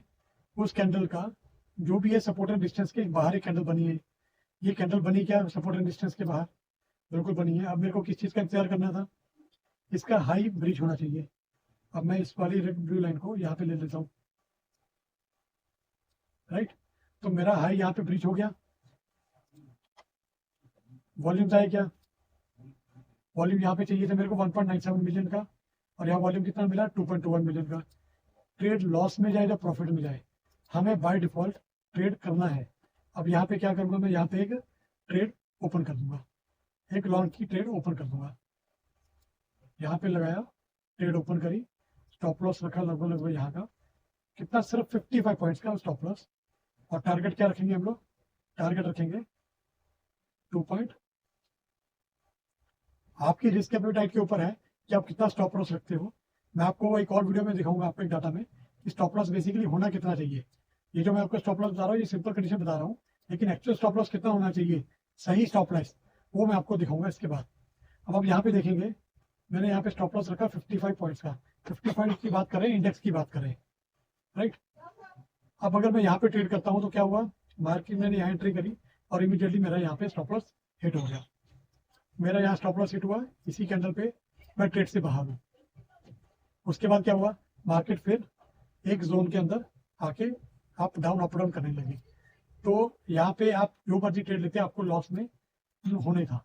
उस कैंडल का जो भी है सपोर्ट एंड डिस्टेंस के बाहर एक कैंडल बनी है। ये कैंडल बनी क्या सपोर्ट एंड डिस्टेंस के बाहर, बिल्कुल बनी है। अब मेरे को किस चीज़ का इंतजार करना था, इसका हाई ब्रीच होना चाहिए। अब मैं इस वाली रेड ब्लू लाइन को यहाँ पे ले लेता हूँ, राइट। तो मेरा हाई यहाँ पे ब्रीच हो गया, वॉल्यूम चाहिए क्या, वॉल्यूम यहाँ पे चाहिए था मेरे को 1.97 मिलियन का, और यहाँ वॉल्यूम कितना मिला 2.21 मिलियन का। ट्रेड लॉस में जाए या प्रॉफिट में जाए, हमें बाय डिफॉल्ट ट्रेड करना है। अब यहाँ पे क्या करूँगा, मैं यहाँ पे एक ट्रेड ओपन कर दूंगा, एक लॉन्ग की ट्रेड ओपन कर दूंगा। यहाँ पे लगाया, ट्रेड ओपन करी, स्टॉप लॉस रखा लगभग यहाँ का कितना, सिर्फ 55 पॉइंट्स का स्टॉप लॉस। और टारगेट क्या रखेंगे हम लोग, टारगेट रखेंगे 2 पॉइंट। आपकी रिस्क एपेटाइट के ऊपर है कि आप कितना स्टॉप लॉस रखते हो। मैं आपको एक और वीडियो में दिखाऊंगा आपको एक डाटा में कि स्टॉप लॉस बेसिकली होना कितना चाहिए। ये जो मैं आपको स्टॉप लॉस बता रहा हूँ ये सिंपल कंडीशन बता रहा हूँ, लेकिन एक्चुअल स्टॉप लॉस कितना होना चाहिए, सही स्टॉप लॉस, वो मैं आपको दिखाऊंगा इसके बाद। अब आप यहाँ पे देखेंगे मैंने यहाँ पे स्टॉप लॉस रखा 55 पॉइंट्स का, 50 पॉइंट्स की बात करें, इंडेक्स की बात करें, राइट। अब अगर मैं यहाँ पे ट्रेड करता हूँ तो क्या हुआ, मार्केट मैंने यहाँ एंट्री करी और इमीडिएटली मेरा यहाँ पे स्टॉप लॉस हिट हो गया। मेरा यहाँ स्टॉप लॉस हिट हुआ, इसी कैंडल पे मैं ट्रेड से बाहर हूँ। उसके बाद क्या हुआ, मार्केट फिर एक जोन के अंदर आके अप डाउन करने लगी। तो यहाँ पे आप जो मर्जी ट्रेड लेते हैं आपको लॉस में होने था,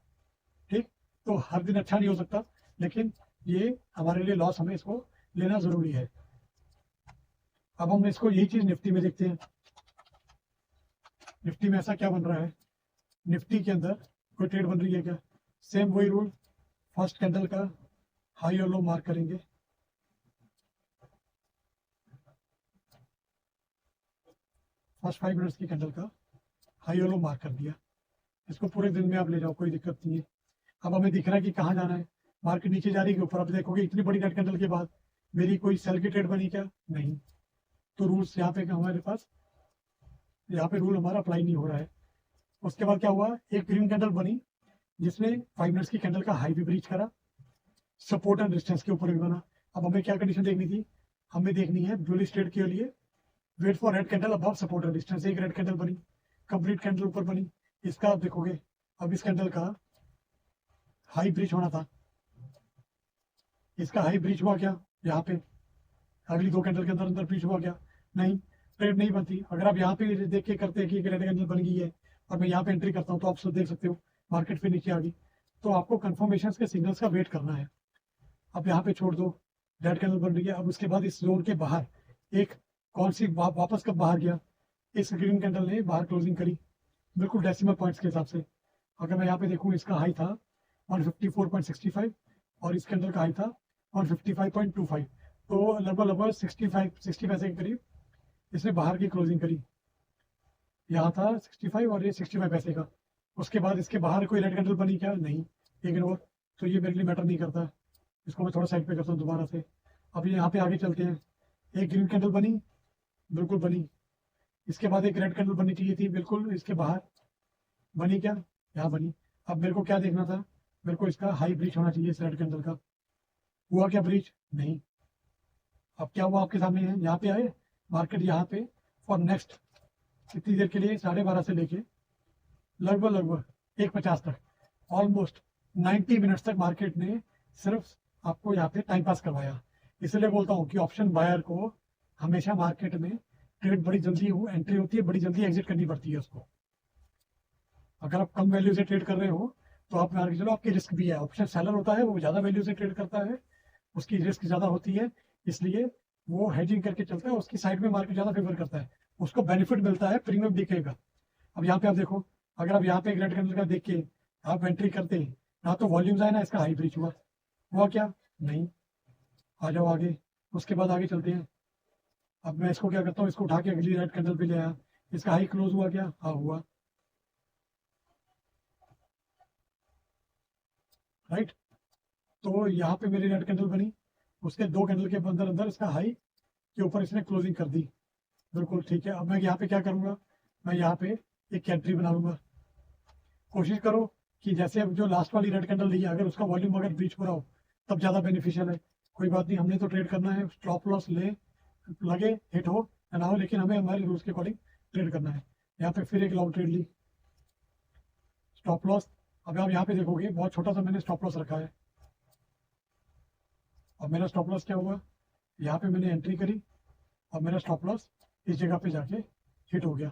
ठीक। तो हर दिन अच्छा नहीं हो सकता, लेकिन ये हमारे लिए लॉस, हमें इसको लेना जरूरी है। अब हम इसको यही चीज निफ्टी में देखते हैं, निफ्टी में ऐसा क्या बन रहा है, निफ्टी के अंदर कोई ट्रेड बन रही है क्या, सेम वही रूल, फर्स्ट कैंडल का हाई और लो मार्क करेंगे, फर्स्ट 5 मिनट्स की कैंडल का हाई और लो मार्क कर दिया। इसको पूरे दिन में आप ले जाओ, कोई दिक्कत नहीं है। अब हमें दिख रहा है कि कहाँ जाना है, मार्केट नीचे जा रही है कि ऊपर। अब देखोगे इतनी बड़ी रेड कैंडल के बाद मेरी कोई सेल की ट्रेड बनी क्या, नहीं। तो रूल्स यहाँ पे हमारे पास, यहाँ पे रूल हमारा अप्लाई नहीं हो रहा है। उसके बाद क्या हुआ, एक ग्रीन कैंडल बनी जिसने 5 मिनट्स की कैंडल का हाई भी ब्रीच करा, सपोर्ट एंड रेजिस्टेंस के ऊपर भी बना। अब हमें क्या कंडीशन देखनी थी, हमें देखनी है बुलिश ट्रेड के लिए wait for red candle above support and resistance. एक रेड कैंडल बनी, कंप्लीट कैंडल ऊपर बनी, इसका आप देखोगे अब इस कैंडल का हाई ब्रीच होना था, इसका हाई ब्रीच हुआ क्या, यहाँ पे अगली 2 कैंडल के अंदर अंदर ब्रीच हुआ क्या, नहीं, ट्रेड नहीं बनती। अगर आप यहाँ पे देख के करते हैं कि एक रेड कैंडल बन गई है और मैं यहाँ पे एंट्री करता हूँ तो आप सब देख सकते हो मार्केट फिर नीचे आ गई। तो आपको कंफर्मेशन के सिग्नल्स का वेट करना है। अब यहाँ पे छोड़ दो, रेड कैंडल बन रही है। अब उसके बाद इस जोन के बाहर एक कौन सी वापस कब बाहर गया, इस ग्रीन कैंडल ने बाहर क्लोजिंग करी, बिल्कुल डेसिमल पॉइंट्स के हिसाब से। अगर मैं यहाँ पे देखूँ इसका हाई था 154.65 और इस कैंडल का हाई था 155.25, तो लगभग 60 पैसे के करीब इसने बाहर की क्लोजिंग करी। यहाँ था 65 और ये 65 पैसे का। उसके बाद इसके बाहर कोई रेड कैंडल बनी क्या, नहीं, इग्नोर। तो ये मेरे लिए मैटर नहीं करता, इसको मैं थोड़ा साइड पे करता हूँ दोबारा से। अब यहाँ पे आगे चलते हैं, एक ग्रीन कैंडल बनी, बिल्कुल बनी। इसके बाद एक रेड कैंडल बननी चाहिए थी, बिल्कुल इसके बाहर बनी क्या, यहाँ बनी। अब मेरे को क्या देखना था, मेरे को इसका हाई ब्रीच होना चाहिए इस रेड कैंडल का, हुआ क्या ब्रीच, नहीं। अब क्या हुआ आपके सामने है, यहाँ पे आए मार्केट यहाँ पे फॉर नेक्स्ट कितनी देर के लिए 12:30 से लेके लगभग 1:50 तक, ऑलमोस्ट 90 मिनट्स तक मार्केट ने सिर्फ आपको यहाँ पे टाइम पास करवाया। इसलिए बोलता हूँ कि ऑप्शन बायर को हमेशा मार्केट में ट्रेड बड़ी जल्दी एंट्री होती है, बड़ी जल्दी एग्जिट करनी पड़ती है उसको। अगर आप कम वैल्यू से ट्रेड कर रहे हो तो आप मान के चलो आपकी रिस्क भी है। ऑप्शन सेलर होता है वो ज़्यादा वैल्यू से ट्रेड करता है, उसकी रिस्क ज़्यादा होती है, इसलिए वो हेजिंग करके चलता है, उसकी साइड में मार्केट ज़्यादा फेवर करता है, उसको बेनिफिट मिलता है, प्रीमियम दिखेगा। अब यहाँ पे आप देखो, अगर आप यहाँ पे एक रेड कैंडल का देख के आप एंट्री करते हैं, ना तो वॉल्यूम्स आए ना इसका हाई ब्रीच हुआ क्या नहीं। आ जाओ आगे, उसके बाद आगे चलते हैं। अब मैं इसको क्या करता हूँ, इसको उठा के अगली रेड कैंडल पे ले आया, इसका हाई क्लोज हुआ क्या, हाँ हुआ, राइट। तो यहाँ पे मेरी रेड कैंडल बनी, उसके 2 कैंडल के अंदर अंदर इसका हाई के ऊपर इसने क्लोजिंग कर दी, बिल्कुल ठीक है। अब मैं यहाँ पे क्या करूँगा, मैं यहाँ पे एक एंट्री बना लूंगा। कोशिश करो कि जैसे अब जो लास्ट वाली रेड कैंडल ली है, अगर उसका वॉल्यूम अगर ब्रीच हो रहा हो तब ज़्यादा बेनिफिशियल है। कोई बात नहीं, हमने तो ट्रेड करना है, स्टॉप लॉस लगे हिट हो या ना हो, लेकिन हमें हमारे रूल्स के अकॉर्डिंग ट्रेड करना है। यहाँ पे फिर एक लॉन्ग ट्रेड ली, स्टॉप लॉस। अब आप यहाँ पे देखोगे बहुत छोटा सा मैंने स्टॉप लॉस रखा है। अब मेरा स्टॉप लॉस क्या हुआ, यहाँ पे मैंने एंट्री करी और मेरा स्टॉप लॉस इस जगह पे जाके हिट हो गया।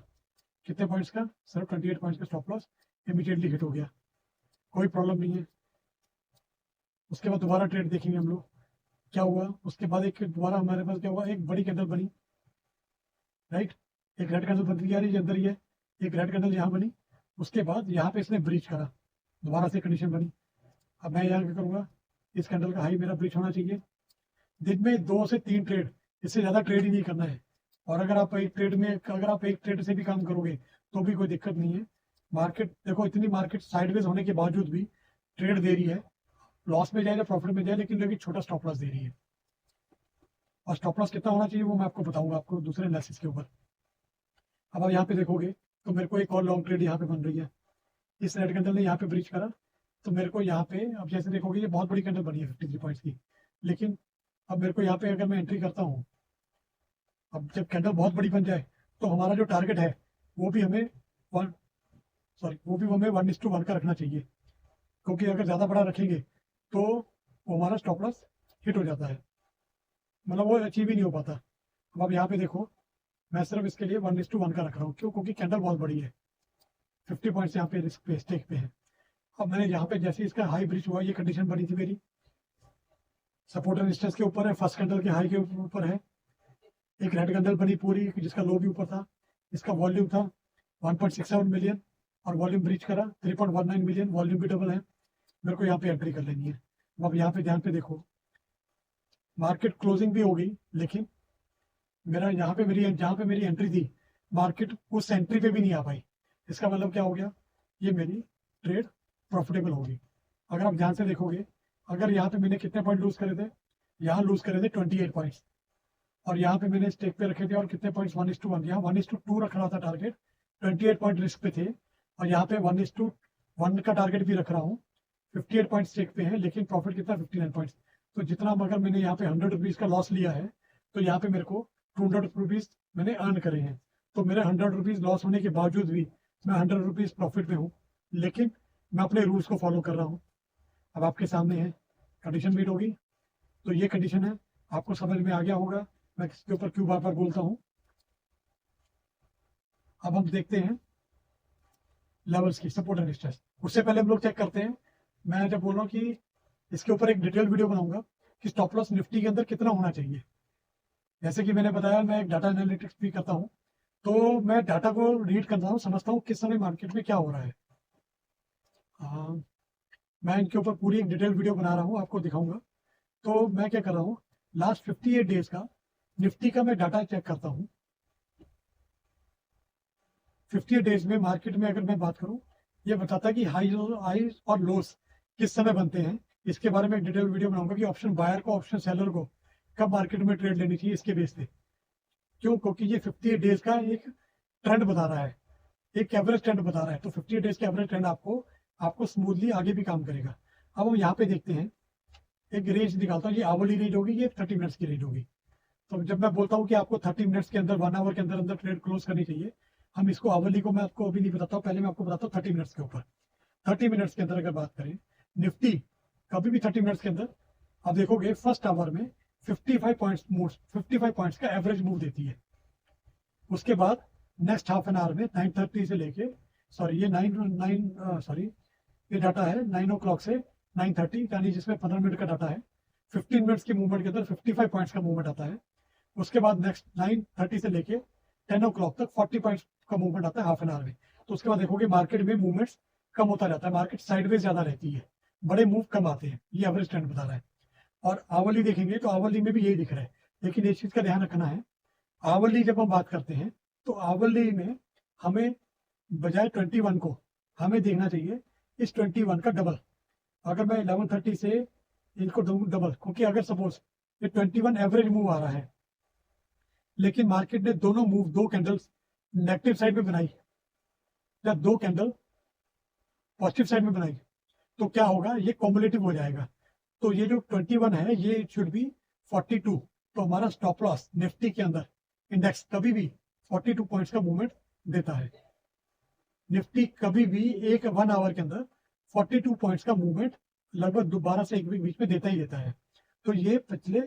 कितने पॉइंट्स का, सिर्फ 28 पॉइंट्स का स्टॉप लॉस इमीडिएटली हिट हो गया, कोई प्रॉब्लम नहीं है। उसके बाद दोबारा ट्रेड देखेंगे हम लोग क्या हुआ। उसके बाद एक दोबारा हमारे पास क्या हुआ, एक बड़ी कैंडल बनी, राइट। एक रेड कैंडल बनती आ रही है अंदर ही है, एक रेड कैंडल यहाँ बनी, उसके बाद यहाँ पे इसने ब्रीच करा, दोबारा से कंडीशन बनी। अब मैं यहाँ क्या करूँगा, इस कैंडल का हाई मेरा ब्रीच होना चाहिए। दिन में 2 से 3 ट्रेड, इससे ज़्यादा ट्रेड ही नहीं करना है। और अगर आप एक ट्रेड से भी काम करोगे तो भी कोई दिक्कत नहीं है। मार्केट देखो, इतनी मार्केट साइडवेज होने के बावजूद भी ट्रेड दे रही है, लॉस में जाए या प्रॉफिट में जाए, लेकिन छोटा स्टॉप लॉस दे रही है। और स्टॉप लॉस कितना होना चाहिए वो मैं आपको बताऊंगा, आपको दूसरे एनालिसिस के ऊपर। अब आप यहाँ पे देखोगे तो मेरे को एक और लॉन्ग ट्रेड यहाँ पे बन रही है, इस रेड कैंडल ने यहाँ पे ब्रीच करा, तो मेरे को यहाँ पे अब जैसे देखोगे ये बहुत बड़ी कैंडल बनी है 53 पॉइंट्स की, लेकिन अब मेरे को यहाँ पे अगर मैं एंट्री करता हूँ, अब जब कैंडल बहुत बड़ी बन जाए तो हमारा जो टारगेट है वो भी हमें वो भी हमें 1:1 का रखना चाहिए, क्योंकि अगर ज़्यादा बड़ा रखेंगे तो वो हमारा स्टॉप लॉस हिट हो जाता है, मतलब वो अचीव ही नहीं हो पाता। अब आप यहाँ पे देखो, मैं सिर्फ इसके लिए 1:1 का रख रहा हूँ, क्यों, क्योंकि कैंडल बहुत बड़ी है, 50 पॉइंट्स यहाँ पे रिस्क पे स्टेक पे है। अब मैंने यहाँ पे जैसे इसका हाई ब्रीच हुआ, ये कंडीशन बनी थी मेरी, सपोर्ट एंड रेजिस्टेंस के ऊपर है, फर्स्ट कैंडल के हाई के ऊपर है, एक रेड कैंडल बनी पूरी जिसका लो भी ऊपर था, इसका वॉल्यूम था 1.67 मिलियन और वॉल्यूम ब्रीच करा 3.19 मिलियन, वॉल्यूम भी डबल है। मेरे को यहाँ पे एंट्री कर लेनी है। अब यहाँ पे ध्यान पे देखो, मार्केट क्लोजिंग भी हो गई, लेकिन मेरा यहाँ पे जहाँ पे मेरी एंट्री थी, मार्केट उस एंट्री पे भी नहीं आ पाई। इसका मतलब क्या हो गया, ये मेरी ट्रेड प्रॉफिटेबल होगी। अगर आप ध्यान से देखोगे, अगर यहाँ पे मैंने कितने पॉइंट लूज करे थे, यहाँ लूज करे थे 28 पॉइंट्स, और यहाँ पे मैंने स्टेक पे रखे थे और कितने पॉइंट्स 1:1, यहाँ 1:2 रख रहा था टारगेट, 28 पॉइंट रिस्क पे थे, और यहाँ पे 1:1 का टारगेट भी रख रहा हूँ, 58 पॉइंट स्टेक पे है, लेकिन प्रॉफिट कितना 59 पॉइंट्स। तो जितना अगर मैंने यहाँ पे 100 रुपीज़ का लॉस लिया है, तो यहाँ पे मेरे को 200 रुपीज़ मैंने अर्न करे हैं। तो मेरे 100 रुपीज़ लॉस होने के बावजूद भी मैं 100 रुपीज़ प्रॉफिट में हूँ, लेकिन मैं अपने रूल्स को फॉलो कर रहा हूँ। अब आपके सामने है, कंडीशन मीट होगी, तो ये कंडीशन है, आपको समझ में आ गया होगा मैं किसके ऊपर क्यों बार बार बोलता हूँ। अब हम देखते हैं लेवल्स की, सपोर्ट एंड रेजिस्टेंस। उससे पहले हम लोग चेक करते हैं, मैं जब बोल रहा हूँ कि इसके ऊपर एक डिटेल वीडियो बनाऊंगा कि स्टॉप लॉस निफ्टी के अंदर कितना होना चाहिए। जैसे कि मैंने बताया, मैं एक डाटा एनालिटिक्स भी करता हूँ, तो मैं डाटा को रीड करता हूँ, समझता हूँ किस समय मार्केट में क्या हो रहा है। मैं इनके ऊपर पूरी एक डिटेल वीडियो बना रहा हूँ, आपको दिखाऊंगा। तो मैं क्या कर रहा हूँ, लास्ट 58 डेज का निफ्टी का मैं डाटा चेक करता हूँ। 58 डेज में मार्केट में अगर मैं बात करूँ, ये बताता है कि हाई और लोस किस समय बनते हैं। इसके बारे में एक डिटेल वीडियो बनाऊंगा कि ऑप्शन बायर को, ऑप्शन सेलर को कब मार्केट में ट्रेड लेनी चाहिए, इसके बेस पे। क्यों, क्योंकि ये 58 डेज का एक ट्रेंड बता रहा है, एक एवरेज ट्रेंड बता रहा है। तो 58 डेज का एवरेज ट्रेंड आपको स्मूथली आगे भी काम करेगा। अब हम यहाँ पे देखते हैं, एक रेंज निकालता हूँ, ये आवली रेंज होगी, ये 30 मिनट्स की रेंज होगी। तो जब मैं बोलता हूँ कि आपको 30 मिनट्स के अंदर 1 आवर के अंदर अंदर ट्रेड क्लोज करनी चाहिए, हम इसको आवरली को मैं आपको अभी नहीं बताता हूँ, पहले मैं आपको बताता हूँ 30 मिनट्स के ऊपर। 30 मिनट्स के अंदर अगर बात करें, निफ्टी कभी भी 30 मिनट्स के अंदर आप देखोगे फर्स्ट आवर में 55 पॉइंट्स का एवरेज मूव देती है। उसके बाद नेक्स्ट हाफ एन आवर में 9:30 से लेके, सॉरी ये 9 o'clock से 9:30, यानी जिसमें 15 मिनट का डाटा है, 15 मिनट्स की मूवमेंट के अंदर 55 पॉइंट्स का मूवमेंट आता है। उसके बाद नेक्स्ट 9:30 से लेके 10 o'clock तक 40 पॉइंट्स का मूवमेंट आता है हाफ एन आवर में। तो उसके बाद देखोगे मार्केट में मूवमेंट्स कम होता जाता है, मार्केट साइडवेज ज्यादा रहती है, बड़े मूव कम आते हैं, ये एवरेज ट्रेंड बता रहा है। और आवरली देखेंगे तो आवरली में भी यही दिख रहा है, लेकिन एक चीज का ध्यान रखना है, आवरली जब हम बात करते हैं तो आवरली में हमें बजाय 21 को हमें देखना चाहिए इस 21 का डबल। अगर मैं 11:30 से इनको दूं डबल, क्योंकि अगर सपोज ये 21 एवरेज मूव आ रहा है, लेकिन मार्केट ने दोनों मूव, दो कैंडल्स नेगेटिव साइड में बनाई या दो कैंडल पॉजिटिव साइड में बनाई, तो क्या होगा, ये कॉम्युलेटिव हो जाएगा। तो ये जो 21 है ये शुड बी 42। तो हमारा स्टॉप लॉस निफ्टी के अंदर इंडेक्स कभी भी 42 पॉइंट्स का मूवमेंट देता है। निफ्टी कभी भी एक 1 आवर के अंदर 42 पॉइंट्स का मूवमेंट लगभग 12 से 1 वीक बीच में देता ही देता है। तो ये पिछले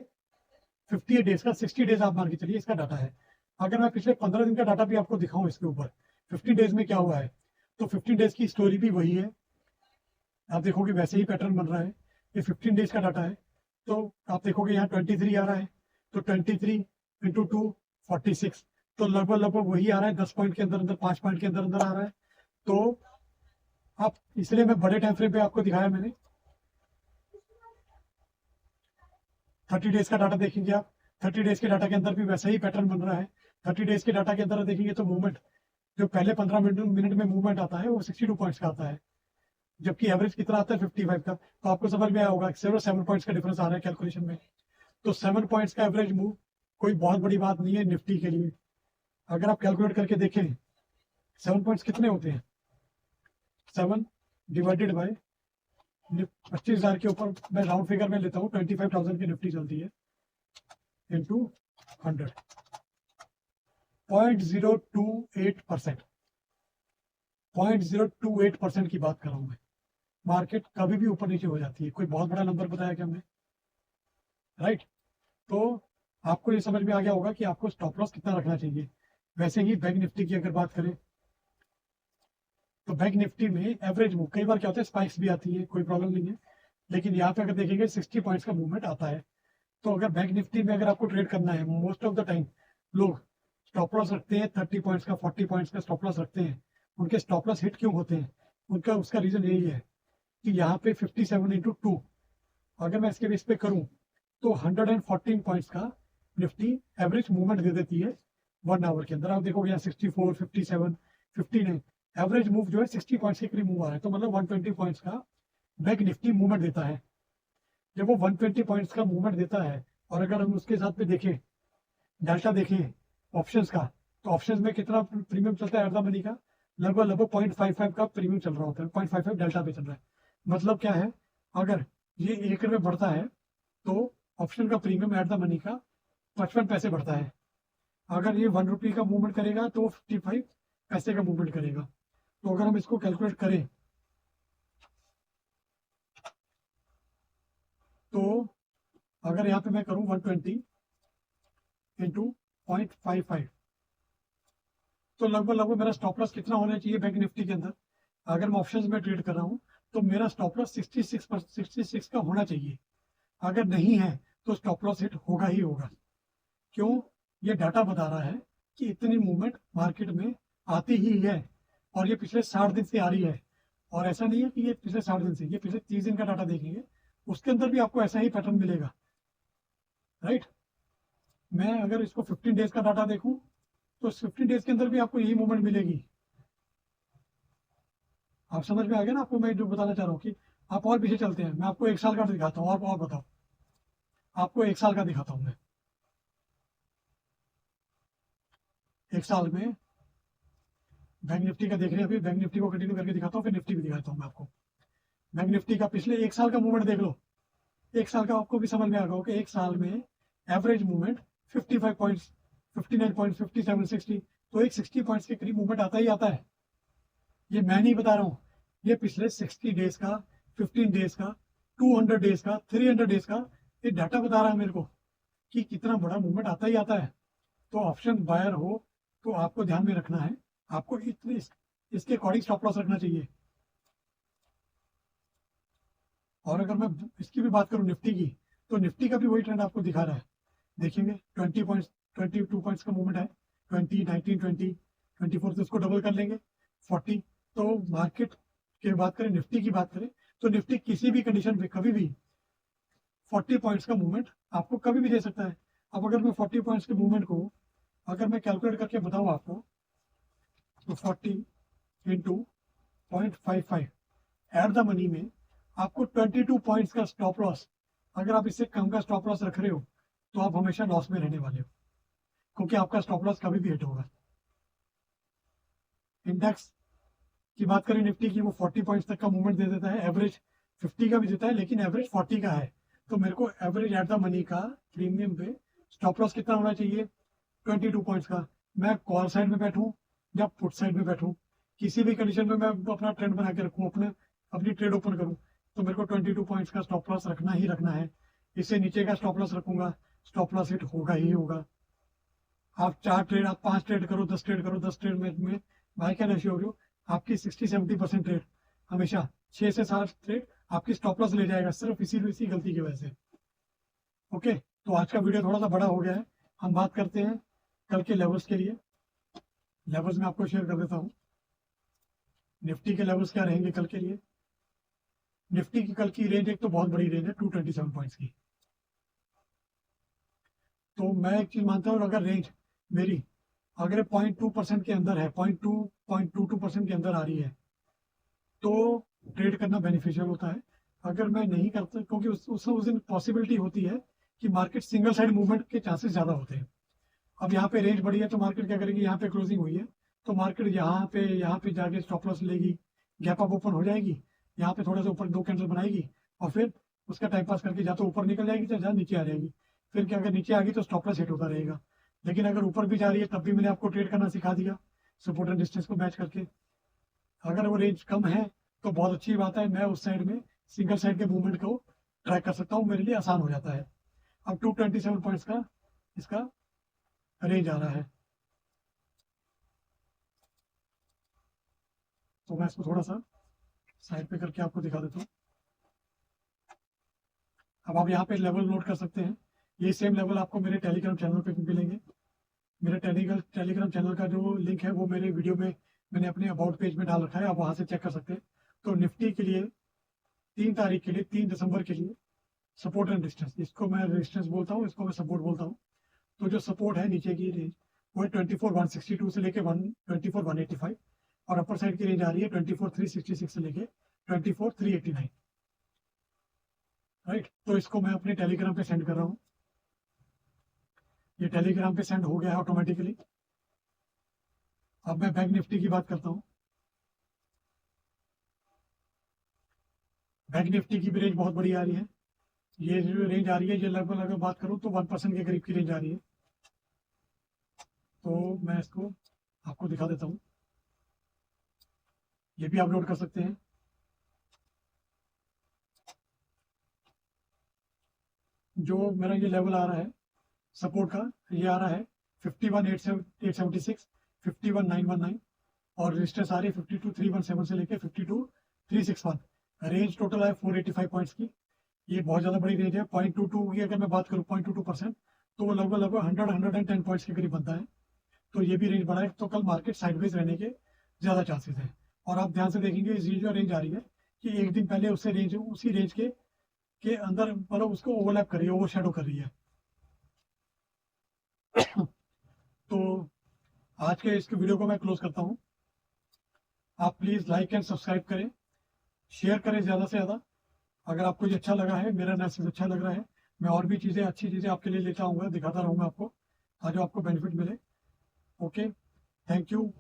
58 डेज का, 60 डेज आप मान के चलिए इसका डाटा है। अगर मैं पिछले 15 दिन का डाटा भी आपको दिखाऊं इसके ऊपर 50 डेज में क्या हुआ है, तो 15 डेज की स्टोरी भी वही है। आप देखोगे वैसे ही पैटर्न बन रहा है। ये 15 डेज का डाटा है, तो आप देखोगे यहाँ 23 आ रहा है, तो 23 इंटू 2 46, तो लगभग लगभग वही आ रहा है, 10 पॉइंट के अंदर अंदर, 5 पॉइंट के अंदर अंदर आ रहा है। तो आप, इसलिए मैं बड़े टाइम फ्रेम पे आपको दिखाया मैंने। 30 डेज का डाटा देखेंगे आप, 30 डेज के डाटा के अंदर भी वैसा ही पैटर्न बन रहा है। 30 डेज के डाटा के अंदर देखेंगे तो मूवमेंट जो पहले 15 मिनट में मूवमेंट आता है वो 62 पॉइंट्स का आता है, जबकि एवरेज कितना आता है 55 का। तो आपको समझ में आया होगा 7 पॉइंट्स का डिफरेंस आ रहा है कैलकुलेशन में। तो 7 पॉइंट्स का एवरेज मूव कोई बहुत बड़ी बात नहीं है निफ्टी के लिए। अगर आप कैलकुलेट करके देखें 7 पॉइंट्स कितने होते हैं, 7 डिवाइडेड बाय 25,000 के ऊपर मैं राउंड फिगर में लेता हूँ, 25,000 की निफ्टी चलती है, इंटू 100, 0.028%, 0.028% की बात कर रहा हूँ मैं। मार्केट कभी भी ऊपर नीचे हो जाती है, कोई बहुत बड़ा नंबर बताया क्या हमने, राइट। तो आपको ये समझ में आ गया होगा कि आपको स्टॉप लॉस कितना रखना चाहिए। वैसे ही बैंक निफ्टी की अगर बात करें तो बैंक निफ्टी में एवरेज मूव, कई बार क्या होता है स्पाइक्स भी आती है, कोई प्रॉब्लम नहीं है, लेकिन यहाँ पे अगर देखेंगे 60 पॉइंट्स का मूवमेंट आता है। तो अगर बैंक निफ्टी में अगर आपको ट्रेड करना है, मोस्ट ऑफ द टाइम लोग स्टॉप लॉस रखते हैं 30 पॉइंट्स का, 40 पॉइंट्स का स्टॉप लॉस रखते हैं। उनके स्टॉप लॉस हिट क्यों होते हैं, उनका उसका रीजन यही है कि यहाँ पे 57 इंटू 2 अगर मैं इसके बेस पे करूँ तो 114 पॉइंट्स का निफ्टी एवरेज मूवमेंट दे देती है 1 आवर के अंदर। आप देखोगे यहाँ 64, 57, 59 एवरेज मूव जो है 60 पॉइंट्स के करीब मूव आ रहा है, तो मतलब 120 पॉइंट्स का बैंक निफ्टी मूवमेंट देता है। जब वो 120 पॉइंट्स का मूवमेंट देता है, और अगर हम उसके साथ में देखें डेल्टा देखें ऑप्शंस का, तो ऑप्शंस में कितना प्रीमियम चलता है अर्धा मनी का, लगभग लगभग 0.55 का प्रीमियम चल रहा होता है, 0.55 डेल्टा पे चल रहा है। मतलब क्या है, अगर ये 1 रुपये बढ़ता है तो ऑप्शन का प्रीमियम एट द मनी का 55 पैसे बढ़ता है। अगर ये 1 रुपये का मूवमेंट करेगा तो 55 पैसे का मूवमेंट करेगा। तो अगर हम इसको कैलकुलेट करें तो अगर यहाँ पे मैं करूँ 120 इंटू 0.55, तो लगभग लगभग मेरा स्टॉप लॉस कितना होना चाहिए बैंक निफ्टी के अंदर। अगर मैं ऑप्शंस में ट्रेड कर रहा हूँ तो मेरा स्टॉप लॉस 66 का होना चाहिए। अगर नहीं है तो स्टॉप लॉस हिट होगा ही होगा। क्यों, ये डाटा बता रहा है कि इतनी मूवमेंट मार्केट में आती ही है, और ये पिछले 60 दिन से आ रही है। और ऐसा नहीं है कि ये पिछले 60 दिन से, ये पिछले 30 दिन का डाटा देखेंगे उसके अंदर भी आपको ऐसा ही पैटर्न मिलेगा, राइट। मैं अगर इसको 15 डेज का डाटा देखूं तो 15 डेज के अंदर भी आपको यही मूवमेंट मिलेगी। आप समझ में आ गया ना आपको मैं जो बताना चाह रहा हूँ कि आप और पीछे चलते हैं, मैं आपको 1 साल का दिखाता हूँ, और बताओ, आपको 1 साल का दिखाता हूँ मैं। 1 साल में बैंक निफ्टी का देख रहे हैं, अभी बैंक निफ्टी को कंटिन्यू करके दिखाता हूँ, फिर निफ्टी भी दिखाता हूँ मैं आपको। बैंक निफ्टी का पिछले 1 साल का मूवमेंट देख लो, 1 साल का आपको भी समझ में आ गया कि 1 साल में एवरेज मूवमेंट 55 पॉइंट्स, 59 पॉइंट्स, 57, 60, तो एक 60 पॉइंट्स के करीब मूवमेंट आता ही आता है। ये मैं नहीं बता रहा हूँ, ये पिछले 60 डेज का, 15 डेज का, 200 डेज का, 300 डेज का ये डाटा बता रहा है मेरे को कि कितना बड़ा मूवमेंट आता ही आता है। तो ऑप्शन बायर हो तो आपको ध्यान में रखना है, आपको इतने इसके अकॉर्डिंग स्टॉप लॉस रखना चाहिए। और अगर मैं इसकी भी बात करूं निफ्टी की, तो निफ्टी का भी वही ट्रेंड आपको दिखा रहा है। देखेंगे 20 पॉइंट्स, 22 पॉइंट्स का मूवमेंट है, 20, 19, 20, 24, तो इसको डबल कर लेंगे 40। तो मार्केट की बात करें, निफ्टी की बात करें, तो निफ्टी किसी भी कंडीशन पे कभी भी 40 पॉइंट्स का मूवमेंट आपको कभी भी दे सकता है। अब अगर मैं 40 पॉइंट्स के मूवमेंट को अगर मैं कैलकुलेट करके बताऊं आपको, तो 40 इंटू 0.55 एट द मनी में आपको 22 पॉइंट्स का स्टॉप लॉस, अगर आप इससे कम का स्टॉप लॉस रख रहे हो तो आप हमेशा लॉस में रहने वाले हो, क्योंकि आपका स्टॉप लॉस कभी भी हिट होगा। इंडेक्स की बात करें निफ्टी की, वो 40 पॉइंट्स तक का मूवमेंट दे देता है, एवरेज 50 का भी देता है, लेकिन एवरेज 40 का है। तो मेरे को एवरेज एट द मनी का प्रीमियम पे स्टॉप लॉस कितना होना चाहिए, 22 पॉइंट्स का। मैं कॉल साइड में बैठूं या पुट साइड में बैठूं, किसी भी कंडीशन में मैं अपना ट्रेंड बना के रखूं, अपनी ट्रेड ओपन करूं, तो मेरे को 22 पॉइंट्स का स्टॉप लॉस रखना ही रखना है। इससे नीचे का स्टॉप लॉस रखूंगा, स्टॉप लॉस हिट होगा ही होगा। आप 4 ट्रेड, आप 5 ट्रेड करो, 10 ट्रेड करो, 10 ट्रेड में बाय क्या रेशियो हो रही हो, आपकी 60-70% ट्रेड हमेशा 6 से 7 ट्रेड आपकी स्टॉप लॉस ले जाएगा, सिर्फ इसी गलती की वजह से। ओके, तो आज का वीडियो थोड़ा सा बड़ा हो गया है, हम बात करते हैं कल के लेवल्स के लिए। लेवल्स में आपको शेयर कर देता हूँ, निफ्टी के लेवल्स क्या रहेंगे कल के लिए। निफ्टी की कल की रेंज एक तो बहुत बड़ी रेंज है 227 पॉइंट्स की। तो मैं एक चीज मानता हूँ, अगर रेंज मेरी अगर 0.2% के अंदर है, 0.22% के अंदर आ रही है, तो ट्रेड करना बेनिफिशियल होता है। अगर मैं नहीं करता, क्योंकि उस दिन पॉसिबिलिटी होती है कि मार्केट सिंगल साइड मूवमेंट के चांसेस ज़्यादा होते हैं। अब यहाँ पे रेंज बढ़ी है तो मार्केट क्या करेगी, यहाँ पे क्लोजिंग हुई है तो मार्केट यहाँ पे जाके स्टॉप लॉस लेगी, गैप अप ओपन हो जाएगी, यहाँ पे थोड़ा सा ऊपर 2 कैंडल बनाएगी और फिर उसका टाइम पास करके या तो ऊपर निकल जाएगी या नीचे आ जाएगी। फिर क्या, अगर नीचे आ गई तो स्टॉप लॉस हिट होता रहेगा। लेकिन अगर ऊपर भी जा रही है तब भी मैंने आपको ट्रेड करना सिखा दिया, सपोर्ट एंड डिस्टेंस को मैच करके। अगर वो रेंज कम है तो बहुत अच्छी बात है, मैं उस साइड में सिंगल साइड के मूवमेंट को ट्रैक कर सकता हूँ, मेरे लिए आसान हो जाता है। अब 227 पॉइंट्स का इसका रेंज आ रहा है, तो मैं इसको थोड़ा सा साइड पे करके आपको दिखा देता हूँ। अब आप यहाँ पे लेवल नोट कर सकते हैं, ये सेम लेवल आपको मेरे टेलीग्राम चैनल पे भी मिलेंगे। मेरे टेलीग्राम चैनल का जो लिंक है वो मेरे वीडियो में मैंने अपने अबाउट पेज में डाल रखा है, आप वहाँ से चेक कर सकते हैं। तो निफ्टी के लिए 3 तारीख के लिए, 3 दिसंबर के लिए सपोर्ट एंड डिस्टेंस, इसको मैं रेजिस्टेंस बोलता हूँ, इसको मैं सपोर्ट बोलता हूँ। तो जो सपोर्ट है नीचे की रेंज वो है 24,162 से लेके 24,185, और अपर साइड की रेंज आ रही है 24,366 से लेके 24,389। राइट, तो इसको मैं अपने टेलीग्राम पे सेंड कर रहा हूँ, ये टेलीग्राम पे सेंड हो गया है ऑटोमेटिकली। अब मैं बैंक निफ्टी की बात करता हूँ। बैंक निफ्टी की भी रेंज बहुत बड़ी आ रही है, ये जो रेंज आ रही है ये लगभग अगर बात करूँ तो 1% के करीब की रेंज आ रही है। तो मैं इसको आपको दिखा देता हूँ, ये भी आप नोट कर सकते हैं। जो मेरा ये लेवल आ रहा है सपोर्ट का, ये आ रहा है 51,876, 51,919, और रेजिस्टेंस आ रही है 52,317 से लेकर 52,361। रेंज टोटल है 485 पॉइंट्स की, ये बहुत ज़्यादा बड़ी रेंज है। 0.22 की अगर मैं बात करूँ 0.22%, तो वो लगभग 110 पॉइंट्स के करीब बनता है। तो ये भी रेंज बड़ा है, तो कल मार्केट साइडवेज रहने के ज़्यादा चांसेस हैं। और आप ध्यान से देखेंगे ये जो रेंज आ रही है कि एक दिन पहले उससे रेंज उसी रेंज के अंदर मतलब उसको ओवरलैप कर रही है, ओवर शेडो कर रही है। तो आज के इस वीडियो को मैं क्लोज करता हूँ। आप प्लीज़ लाइक एंड सब्सक्राइब करें, शेयर करें ज़्यादा से ज़्यादा। अगर आपको ये अच्छा लगा है, मेरा एनालिसिस अच्छा लग रहा है, मैं और भी चीज़ें, अच्छी चीज़ें आपके लिए लेता आऊँगा, दिखाता रहूँगा आपको, ताकि आपको बेनिफिट मिले। Okay, thank you.